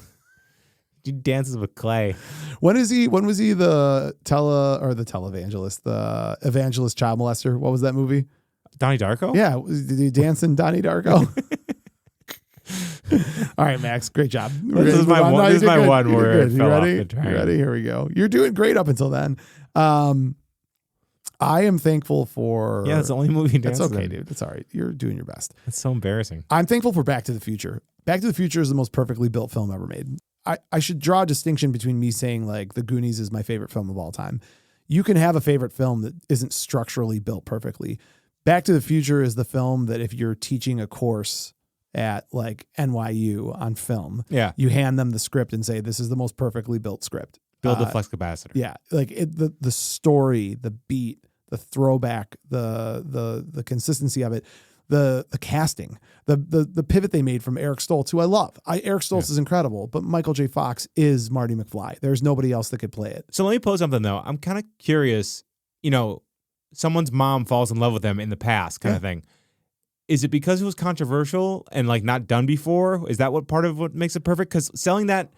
He dances with clay. When was he the televangelist, the evangelist child molester? What was that movie? Donnie Darko? Yeah, did he dance in Donnie Darko? All right, Max, great job. This is my one where it You fell off ready? the train. You ready? Here we go. You're doing great up until then. I am thankful for. Yeah, that's the only movie he That's dances okay, in. dude. It's all right. You're doing your best. It's so embarrassing. I'm thankful for Back to the Future. Back to the Future is the most perfectly built film ever made. I should draw a distinction between me saying like The Goonies is my favorite film of all time. You can have a favorite film that isn't structurally built perfectly. Back to the Future is the film that if you're teaching a course at like NYU on film, Yeah. you hand them the script and say, this is the most perfectly built script. Build the flex capacitor. Yeah. Like the story, the beat, the throwback, the consistency of it, the casting, the pivot they made from Eric Stoltz, who I love. Eric Stoltz is incredible, but Michael J. Fox is Marty McFly. There's nobody else that could play it. So let me pose something though. I'm kind of curious. Someone's mom falls in love with him in the past, kind of thing. Is it because it was controversial and like not done before? Is that what part of what makes it perfect? Because selling that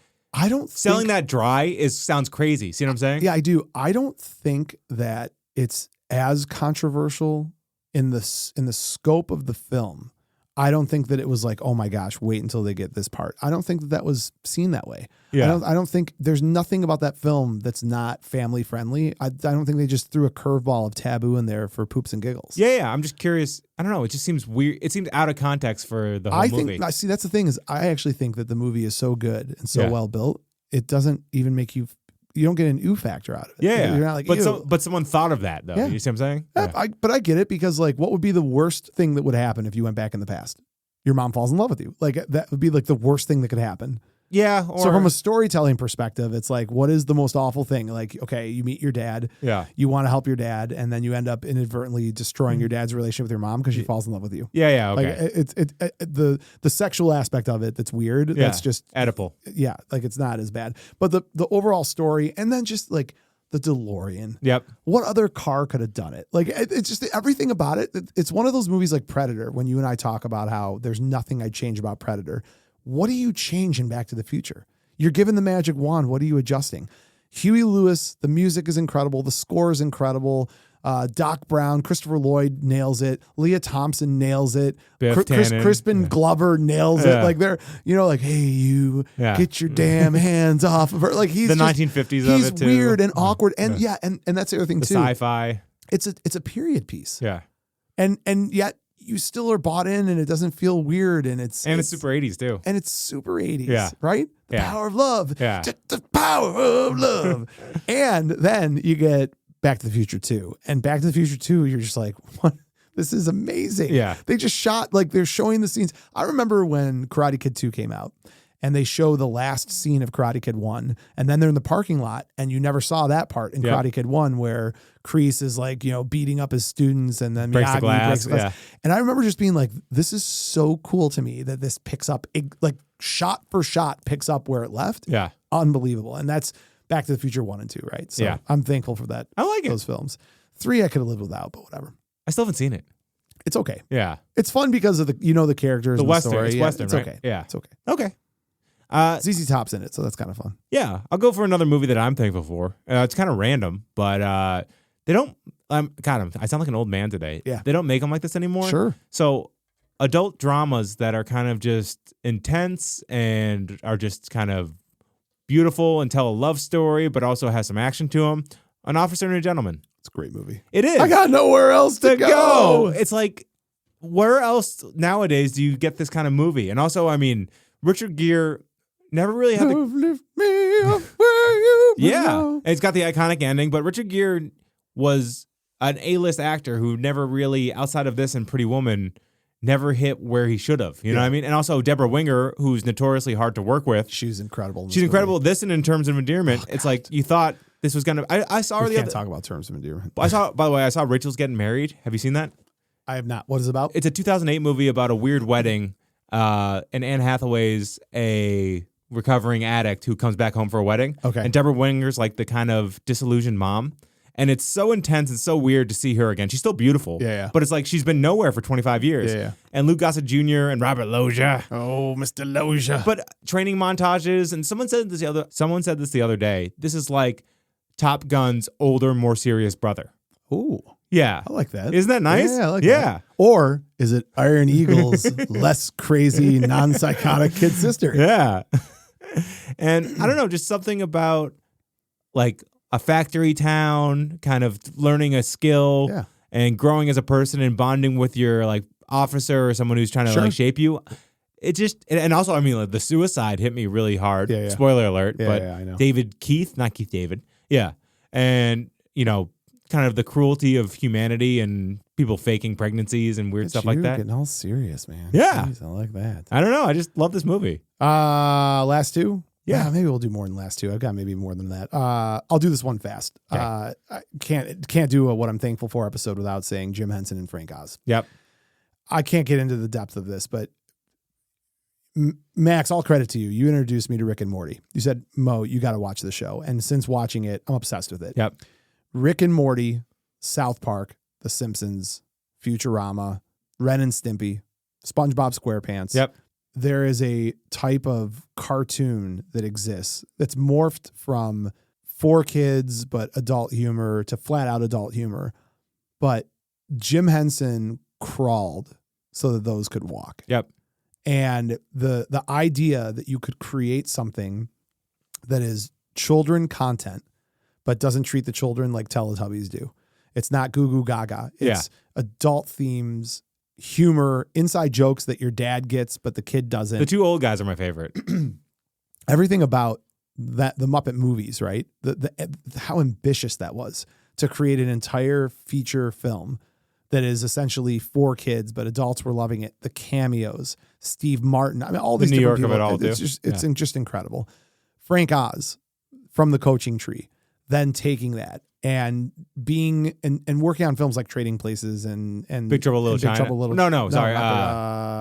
dry sounds crazy. See what I'm saying? Yeah, I do. I don't think that it's as controversial in the scope of the film. I don't think that it was like, oh my gosh, wait until they get this part. I don't think that was seen that way. Yeah. I don't think there's nothing about that film that's not family friendly. I don't think they just threw a curveball of taboo in there for poops and giggles. Yeah. I'm just curious. I don't know. It just seems weird. It seems out of context for the whole movie. See, that's the thing is I actually think that the movie is so good and so well built. It doesn't even make you don't get an ooh factor out of it. Yeah. You're not like, but someone thought of that though. Yeah. You see what I'm saying? Yeah. But I get it because like, what would be the worst thing that would happen if you went back in the past? Your mom falls in love with you. Like that would be like the worst thing that could happen. Yeah. So from a storytelling perspective, it's like, what is the most awful thing? Like, okay, you meet your dad. Yeah. You want to help your dad, and then you end up inadvertently destroying your dad's relationship with your mom because she falls in love with you. Yeah. Okay. Like it's the sexual aspect of it that's weird. Yeah. That's just Oedipal. Yeah, like it's not as bad. But the overall story, and then just like the DeLorean. Yep. What other car could have done it? Like it's just everything about it. It's one of those movies like Predator, when you and I talk about how there's nothing I'd change about Predator. What do you change in Back to the Future? You're given the magic wand. What are you adjusting? Huey Lewis, the music is incredible. The score is incredible. Doc Brown, Christopher Lloyd nails it. Leah Thompson nails it. Crispin Glover nails it. Like they're, like, hey, you get your damn hands off of her. Like he's the 1950s of it too. He's weird and awkward. And and that's the other thing the too. Sci-fi. It's a period piece. Yeah. And yet you still are bought in and it doesn't feel weird and it's super 80s too. And it's super 80s. Yeah. Right? The power of love. Yeah. The power of love. And then you get Back to the Future 2. And Back to the Future 2, you're just like, what? This is amazing. Yeah. They just shot, like they're showing the scenes. I remember when Karate Kid 2 came out and they show the last scene of Karate Kid 1 and then they're in the parking lot and you never saw that part in Karate Kid 1 where Kreese is like, beating up his students and then breaks the glass. breaks the glass. Yeah. And I remember just being like, this is so cool to me that this picks up, like shot for shot picks up where it left. Yeah. Unbelievable. And that's Back to the Future 1 and 2, right? So I'm thankful for that. I like those films. 3 I could have lived without, but whatever. I still haven't seen it. It's okay. Yeah. It's fun because of the characters and Western. the story. It's Western, it's right? okay. Yeah. It's okay. Okay. ZZ Top's in it, so that's kind of fun. Yeah. I'll go for another movie that I'm thankful for. It's kind of random, but they don't. God, I sound like an old man today. Yeah. They don't make them like this anymore. Sure. So adult dramas that are kind of just intense and are just kind of beautiful and tell a love story, but also has some action to them. An Officer and a Gentleman. It's a great movie. It is. I got nowhere else to go. It's like, where else nowadays do you get this kind of movie? And also, I mean, Richard Gere never really had Lift me up where you belong. it's got the iconic ending, but Richard Gere was an A-list actor who never really, outside of this and Pretty Woman, never hit where he should have. You know what I mean? And also Deborah Winger, who's notoriously hard to work with. She's incredible. She's incredible. This and in Terms of Endearment, it's like you thought this was gonna. I saw her We the can't other. talk about Terms of Endearment. By the way, I saw Rachel's Getting Married. Have you seen that? I have not. What is it about? It's a 2008 movie about a weird wedding. And Anne Hathaway's a recovering addict who comes back home for a wedding. Okay. And Deborah Winger's like the kind of disillusioned mom. And it's so intense and so weird to see her again. She's still beautiful. Yeah. But it's like she's been nowhere for 25 years. Yeah. And Luke Gossett Jr. and Robert Loggia. Oh, Mr. Loggia. But training montages, and someone said this the other day. This is like Top Gun's older, more serious brother. Ooh. Yeah. I like that. Isn't that nice? Yeah, I like that. Or is it Iron Eagle's less crazy, non-psychotic kid sister? Yeah. And I don't know, just something about like a factory town, kind of learning a skill and growing as a person and bonding with your like officer or someone who's trying to like shape you. It just, and also, I mean, like, the suicide hit me really hard. Yeah. Spoiler alert. Yeah, but I know. not Keith David. Yeah. And, kind of the cruelty of humanity and people faking pregnancies and weird stuff like that. Getting all serious, man. Yeah. Jeez, I like that. I don't know. I just love this movie. Last two. Yeah. Maybe we'll do more than the last two. I've got maybe more than that. I'll do this one fast. Okay. I can't do a What I'm Thankful For episode without saying Jim Henson and Frank Oz. Yep. I can't get into the depth of this, but Max, all credit to you. You introduced me to Rick and Morty. You said, Mo, you got to watch the show. And since watching it, I'm obsessed with it. Yep. Rick and Morty, South Park, The Simpsons, Futurama, Ren and Stimpy, SpongeBob SquarePants. Yep. There is a type of cartoon that exists that's morphed from for kids but adult humor to flat out adult humor. But Jim Henson crawled so that those could walk. Yep. And the idea that you could create something that is children content but doesn't treat the children like Teletubbies do. It's not goo goo gaga. It's adult themes, humor, inside jokes that your dad gets, but the kid doesn't. The two old guys are my favorite. Everything about that, the Muppet movies, right? How ambitious that was to create an entire feature film that is essentially for kids, but adults were loving it. The cameos, Steve Martin. I mean, all these New different York of people. it all, It's too. just, just incredible. Frank Oz from The Coaching Tree, then taking that and being and working on films like Trading Places and Big Trouble Little China. Sorry.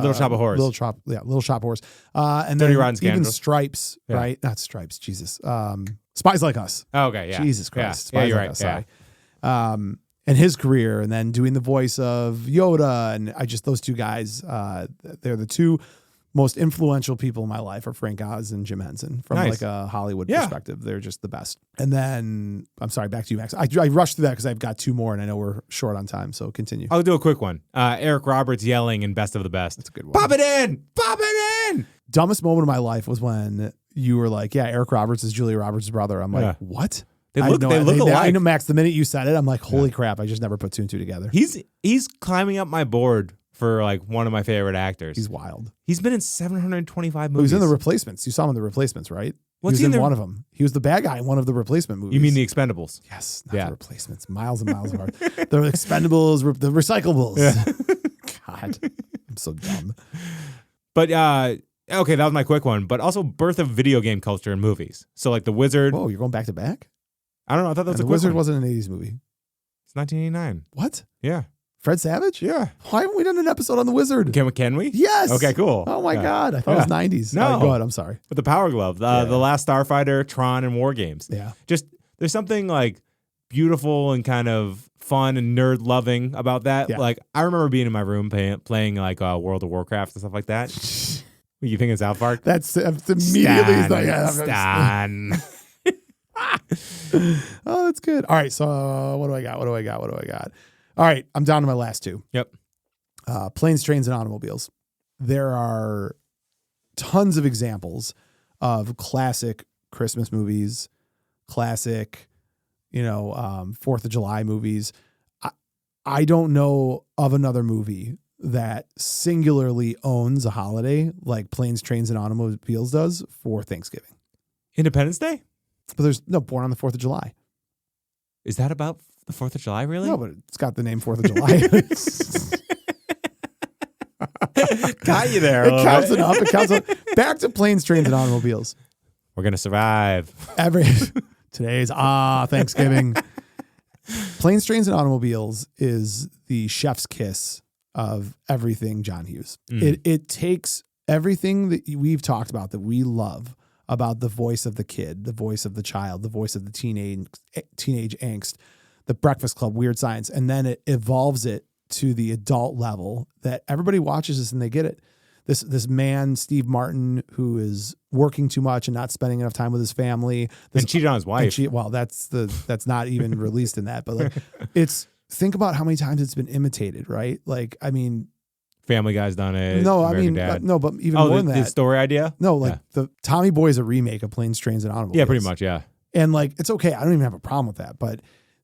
Little Shop of Horrors. Little Shop of Horrors. And Dirty then Rotten even Scoundrels. Stripes, Yeah. right? Not Stripes, Jesus. Spies Like Us. Oh, okay, yeah. Jesus Christ. Yeah, Spies you're Like right. Us, sorry. And his career, and then doing the voice of Yoda, and those two guys, they're the two most influential people in my life are Frank Oz and Jim Henson from Nice. like a Hollywood Yeah. perspective. They're just the best. And then, I'm sorry, back to you, Max. I rushed through that because I've got two more and I know we're short on time. So continue. I'll do a quick one. Eric Roberts yelling in Best of the Best. That's a good one. Pop it in! Pop it in! Dumbest moment of my life was when you were like, yeah, Eric Roberts is Julia Roberts' brother. I'm like, Yeah. what? They I had look I alike. know, Max, the minute you said it, I'm like, holy crap, I just never put two and two together. He's climbing up my board for like one of my favorite actors. He's wild. He's been in 725 He movies. was in The Replacements. You saw him in The Replacements, right? What's he he was in in the- one of them. He was the bad guy in one of the Replacement movies. You mean The Expendables? Yes, not Yeah. The Replacements. Miles and miles apart. The Expendables, the Recyclables. God, I'm so dumb. But okay, that was my quick one. But also birth of video game culture in movies. So like The Wizard. Whoa, you're going back to back? I don't know. I thought that was And a The quick Wizard one. wasn't an 80s movie. It's 1989. What? Yeah. Fred Savage? Yeah. Why haven't we done an episode on The Wizard? Can we? Yes. Okay, cool. Oh my Yeah. God. I thought it was 90s. No. All right, go ahead. I'm sorry. With the Power Glove, the Last Starfighter, Tron, and War Games. Yeah. Just there's something like beautiful and kind of fun and nerd loving about that. Yeah. Like I remember being in my room playing like World of Warcraft and stuff like that. What, you think in South Park? That's immediately. Stan. Oh, that's good. All right. So what do I got? All right. I'm down to my last two. Yep. Planes, Trains, and Automobiles. There are tons of examples of classic Christmas movies, classic, 4th of July movies. I don't know of another movie that singularly owns a holiday like Planes, Trains, and Automobiles does for Thanksgiving. Independence Day? But there's no Born on the 4th of July. Is that about the 4th of July, really? No, but it's got the name 4th of July. Got you there. It counts it up. It counts up. Back to Planes, Trains, and Automobiles. We're gonna survive. Today's Thanksgiving. Planes, Trains, and Automobiles is the chef's kiss of everything John Hughes. It takes everything that we've talked about that we love about the voice of the kid, the voice of the child, the voice of the teenage angst, the Breakfast Club, Weird Science, and then it evolves it to the adult level that everybody watches this and they get it. This man, Steve Martin, who is working too much and not spending enough time with his family. And cheated on his wife. That's not even released in that, but like think about how many times it's been imitated, right? Like, I mean, Family Guy's done it. no, American Dad. no, but even more than the that. story idea? No, like the Tommy Boy is a remake of Planes, Trains, and Automobiles. Yeah, pretty much, yeah. And like, it's okay. I don't even have a problem with that. But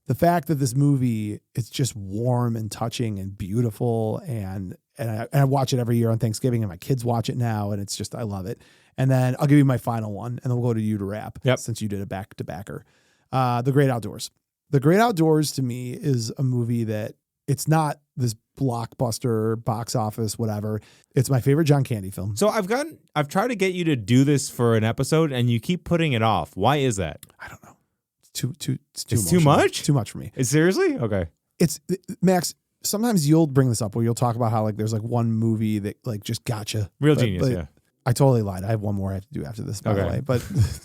the fact that this movie, it's just warm and touching and beautiful. And I watch it every year on Thanksgiving and my kids watch it now. And it's just, I love it. And then I'll give you my final one and then we'll go to you to wrap. Yep. Since you did a back to backer. The Great Outdoors. The Great Outdoors to me is a movie that it's not this blockbuster box office, whatever. It's my favorite John Candy film. So I've tried to get you to do this for an episode, and you keep putting it off. Why is that? I don't know. It's too much? Too much for me. Seriously? Okay. It's Max. Sometimes you'll bring this up where you'll talk about how like there's like one movie that like just gotcha. Real genius. Yeah. I totally lied. I have one more I have to do after this, by the way. But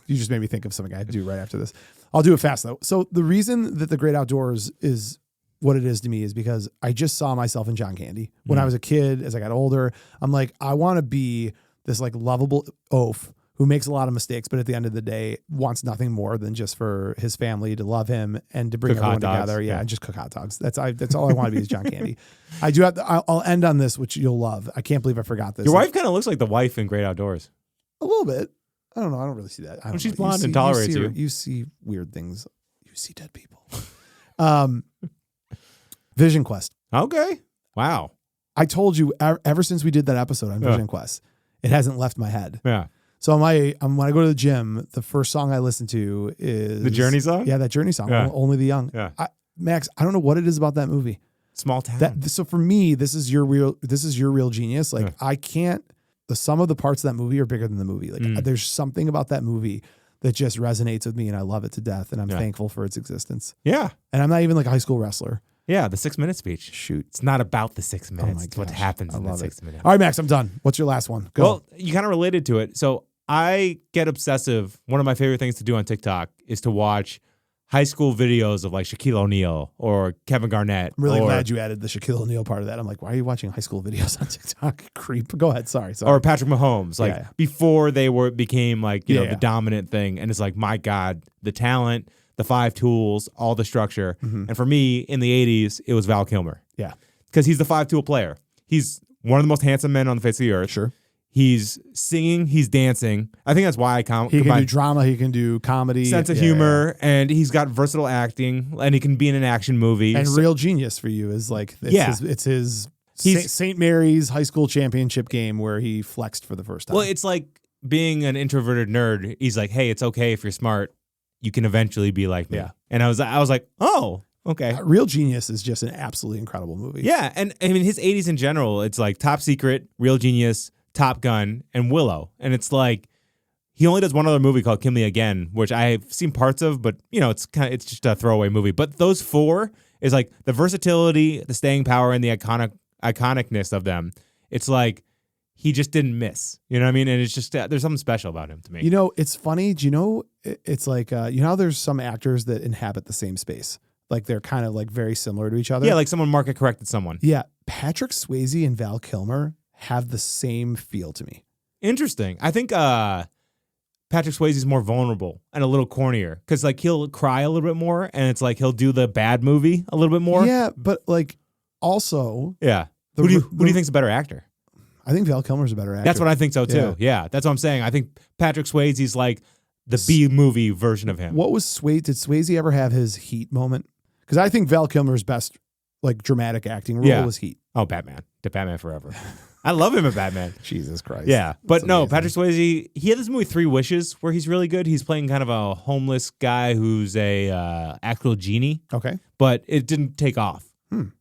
you just made me think of something I have to do right after this. I'll do it fast though. So the reason that The Great Outdoors is what it is to me is because I just saw myself in John Candy when I was a kid. As I got older, I'm like, I want to be this like lovable oaf who makes a lot of mistakes, but at the end of the day wants nothing more than just for his family to love him and to bring everyone together. Yeah, and just cook hot dogs. That's all I want to be is John Candy. I do have. I'll end on this, which you'll love. I can't believe I forgot this. Your wife kind of looks like the wife in Great Outdoors. A little bit. I don't know. I don't really see that. Well, she's blonde and tolerates you. You see weird things. You see dead people. Vision Quest. Okay. Wow. I told you ever since we did that episode on Vision Quest, it hasn't left my head. Yeah. So when I go to the gym, the first song I listen to is the Journey song. Yeah, that Journey song. Yeah. Only the Young. Yeah. Max, I don't know what it is about that movie. Small town. So for me, this is your real genius. Like I can't. The sum of the parts of that movie are bigger than the movie. Like there's something about that movie that just resonates with me, and I love it to death, and I'm thankful for its existence. Yeah. And I'm not even like a high school wrestler. Yeah, the 6-minute speech. Shoot. It's not about the 6 minutes. Oh my It's what gosh. happens in the 6 minutes. All right, Max, I'm done. What's your last one? Go. Well, you kind of related to it. So I get obsessive. One of my favorite things to do on TikTok is to watch high school videos of like Shaquille O'Neal or Kevin Garnett. I'm really glad you added the Shaquille O'Neal part of that. I'm like, why are you watching high school videos on TikTok? Creep. Go ahead. Sorry. Or Patrick Mahomes, like before they became like, you know, the dominant thing. And it's like, my God, the talent, the 5 tools, all the structure. Mm-hmm. And for me in the 80s, it was Val Kilmer. Yeah. Because he's the 5-tool player. He's one of the most handsome men on the face of the earth. Sure. He's singing, he's dancing. I think that's why I count. He can do drama, he can do comedy. Sense of humor, and he's got versatile acting, and he can be in an action movie. And real genius for you is like, it's his St. Mary's high school championship game where he flexed for the first time. Well, it's like being an introverted nerd. He's like, hey, it's okay if you're smart. You can eventually be like me. Yeah. And I was like, oh, okay. Real Genius is just an absolutely incredible movie. Yeah, and I mean, his 80s in general, it's like Top Secret, Real Genius, Top Gun, and Willow. And it's like, he only does one other movie called Kill Me Again, which I've seen parts of, but you know, it's just a throwaway movie. But those 4 is like the versatility, the staying power, and the iconicness of them. It's like he just didn't miss. You know what I mean? And it's just there's something special about him to me. You know, it's funny. Do you know? It's like you know how there's some actors that inhabit the same space. Like they're kind of like very similar to each other. Yeah, like someone market corrected someone. Yeah, Patrick Swayze and Val Kilmer have the same feel to me. Interesting. I think Patrick Swayze is more vulnerable and a little cornier because like he'll cry a little bit more, and it's like he'll do the bad movie a little bit more. Yeah, but like also, yeah. Who do you think's a better actor? I think Val Kilmer's a better actor. That's what I think so too. Yeah, that's what I'm saying. I think Patrick Swayze's like the B movie version of him. What was Swayze? Did Swayze ever have his Heat moment? Because I think Val Kilmer's best like dramatic acting role was Heat. Oh, Batman. To Batman Forever. I love him in Batman. Jesus Christ. Yeah. But no, Patrick Swayze, he had this movie 3 Wishes where he's really good. He's playing kind of a homeless guy who's a actual genie. Okay. But it didn't take off.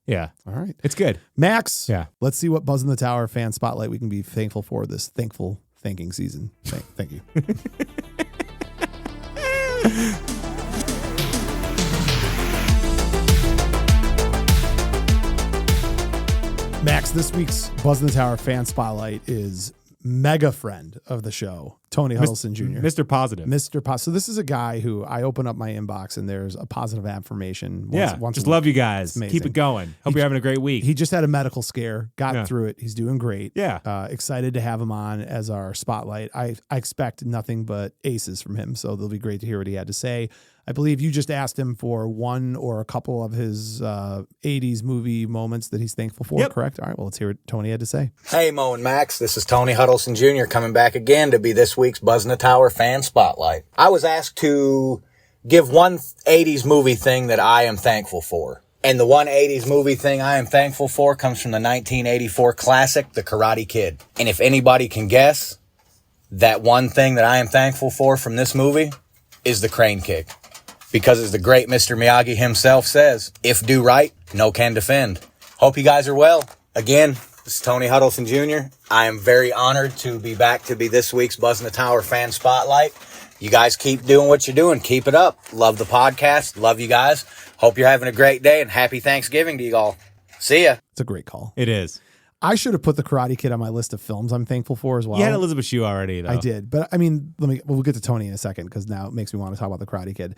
Yeah. All right. It's good. Max. Yeah. Let's see what Buzzn The Tower fan spotlight we can be thankful for this thankful thanking season. Thank you. Max, this week's Buzzn The Tower fan spotlight is mega friend of the show, Tony Huddleston Jr. Mr. Positive. Mr. Positive. So this is a guy who I open up my inbox and there's a positive affirmation. Once just love you guys. Keep it going. Hope you're having a great week. He just had a medical scare, got through it. He's doing great. Yeah. Excited to have him on as our spotlight. I expect nothing but aces from him, so it'll be great to hear what he had to say. I believe you just asked him for one or a couple of his 80s movie moments that he's thankful for, correct? All right, well, let's hear what Tony had to say. Hey, Mo and Max, this is Tony Huddleston Jr. coming back again to be this week's Buzzn The Tower fan spotlight. I was asked to give one 80s movie thing that I am thankful for. And the one 80s movie thing I am thankful for comes from the 1984 classic, The Karate Kid. And if anybody can guess, that one thing that I am thankful for from this movie is the crane kick. Because as the great Mr. Miyagi himself says, if do right, no can defend. Hope you guys are well. Again, this is Tony Huddleston Jr. I am very honored to be back to be this week's Buzzn The Tower fan spotlight. You guys keep doing what you're doing. Keep it up. Love the podcast. Love you guys. Hope you're having a great day, and happy Thanksgiving to you all. See ya. It's a great call. It is. I should have put The Karate Kid on my list of films I'm thankful for as well. You had Elizabeth Shue already, though. I did. But I mean, we'll get to Tony in a second because now it makes me want to talk about The Karate Kid.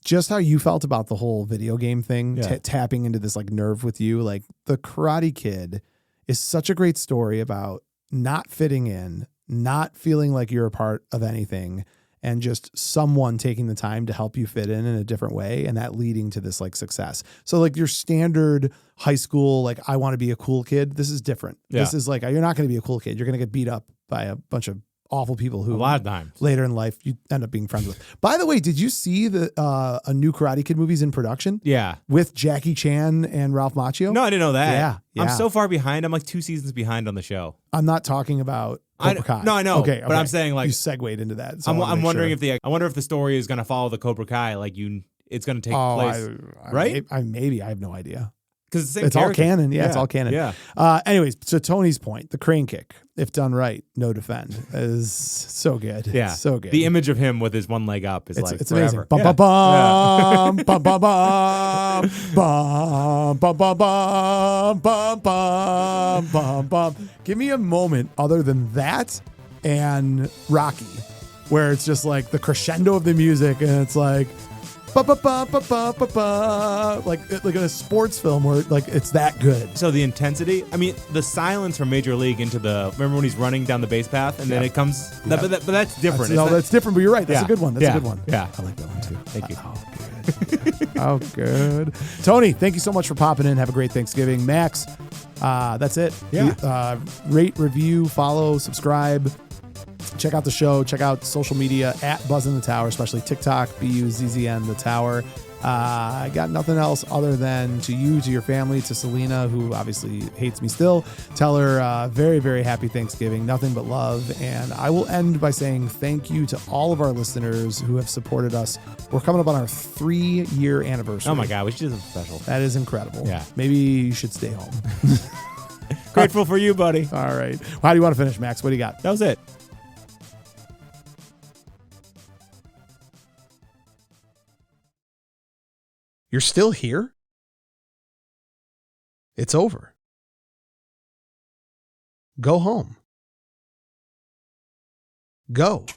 Just how you felt about the whole video game thing, tapping into this like nerve with you. Like The Karate Kid is such a great story about not fitting in, not feeling like you're a part of anything, and just someone taking the time to help you fit in a different way, and that leading to this like success. So like your standard high school, like I want to be a cool kid. This is different. Yeah. This is like, you're not going to be a cool kid. You're going to get beat up by a bunch of awful people who a lot of times later in life you end up being friends with. By the way, did you see the a new Karate Kid movie's in production? Yeah. With Jackie Chan and Ralph Macchio? No, I didn't know that. Yeah. I'm so far behind. I'm like 2 seasons behind on the show. I'm not talking about Cobra Kai. No, I know. Okay, but I'm saying like you segued into that. So I'm wondering if I wonder if the story is going to follow the Cobra Kai. Like it's going to take place, right? Maybe I have no idea. Because it's all canon. Yeah, it's all canon. Yeah. Anyways, so Tony's point, the crane kick, if done right, no defend, is so good. Yeah. So good. The image of him with his one leg up is it's forever. Amazing. Bum, bum, bum, bum, bum, bum, bum, bum, bum, bum, bum, bum, bum. Give me a moment other than that and Rocky, where it's just like the crescendo of the music and it's like, ba ba ba ba ba ba ba, like in a sports film where like it's that good. So the intensity, I mean, the silence from Major League into remember when he's running down the base path and then it comes, but that's different. That's different, but you're right. That's a good one. That's a good one. Yeah. I like that one too. Thank you. Oh, good. Oh, good. Tony, thank you so much for popping in. Have a great Thanksgiving. Max, that's it. Yeah. Rate, review, follow, subscribe. Check out the show. Check out social media at Buzzn The Tower, especially TikTok, BUZZN The Tower. I got nothing else other than to you, to your family, to Selena, who obviously hates me still. Tell her very, very happy Thanksgiving. Nothing but love. And I will end by saying thank you to all of our listeners who have supported us. We're coming up on our 3-year anniversary. Oh my God, we should do something special. That is incredible. Yeah. Maybe you should stay home. Grateful for you, buddy. All right. How do you want to finish, Max? What do you got? That was it. You're still here? It's over. Go home. Go.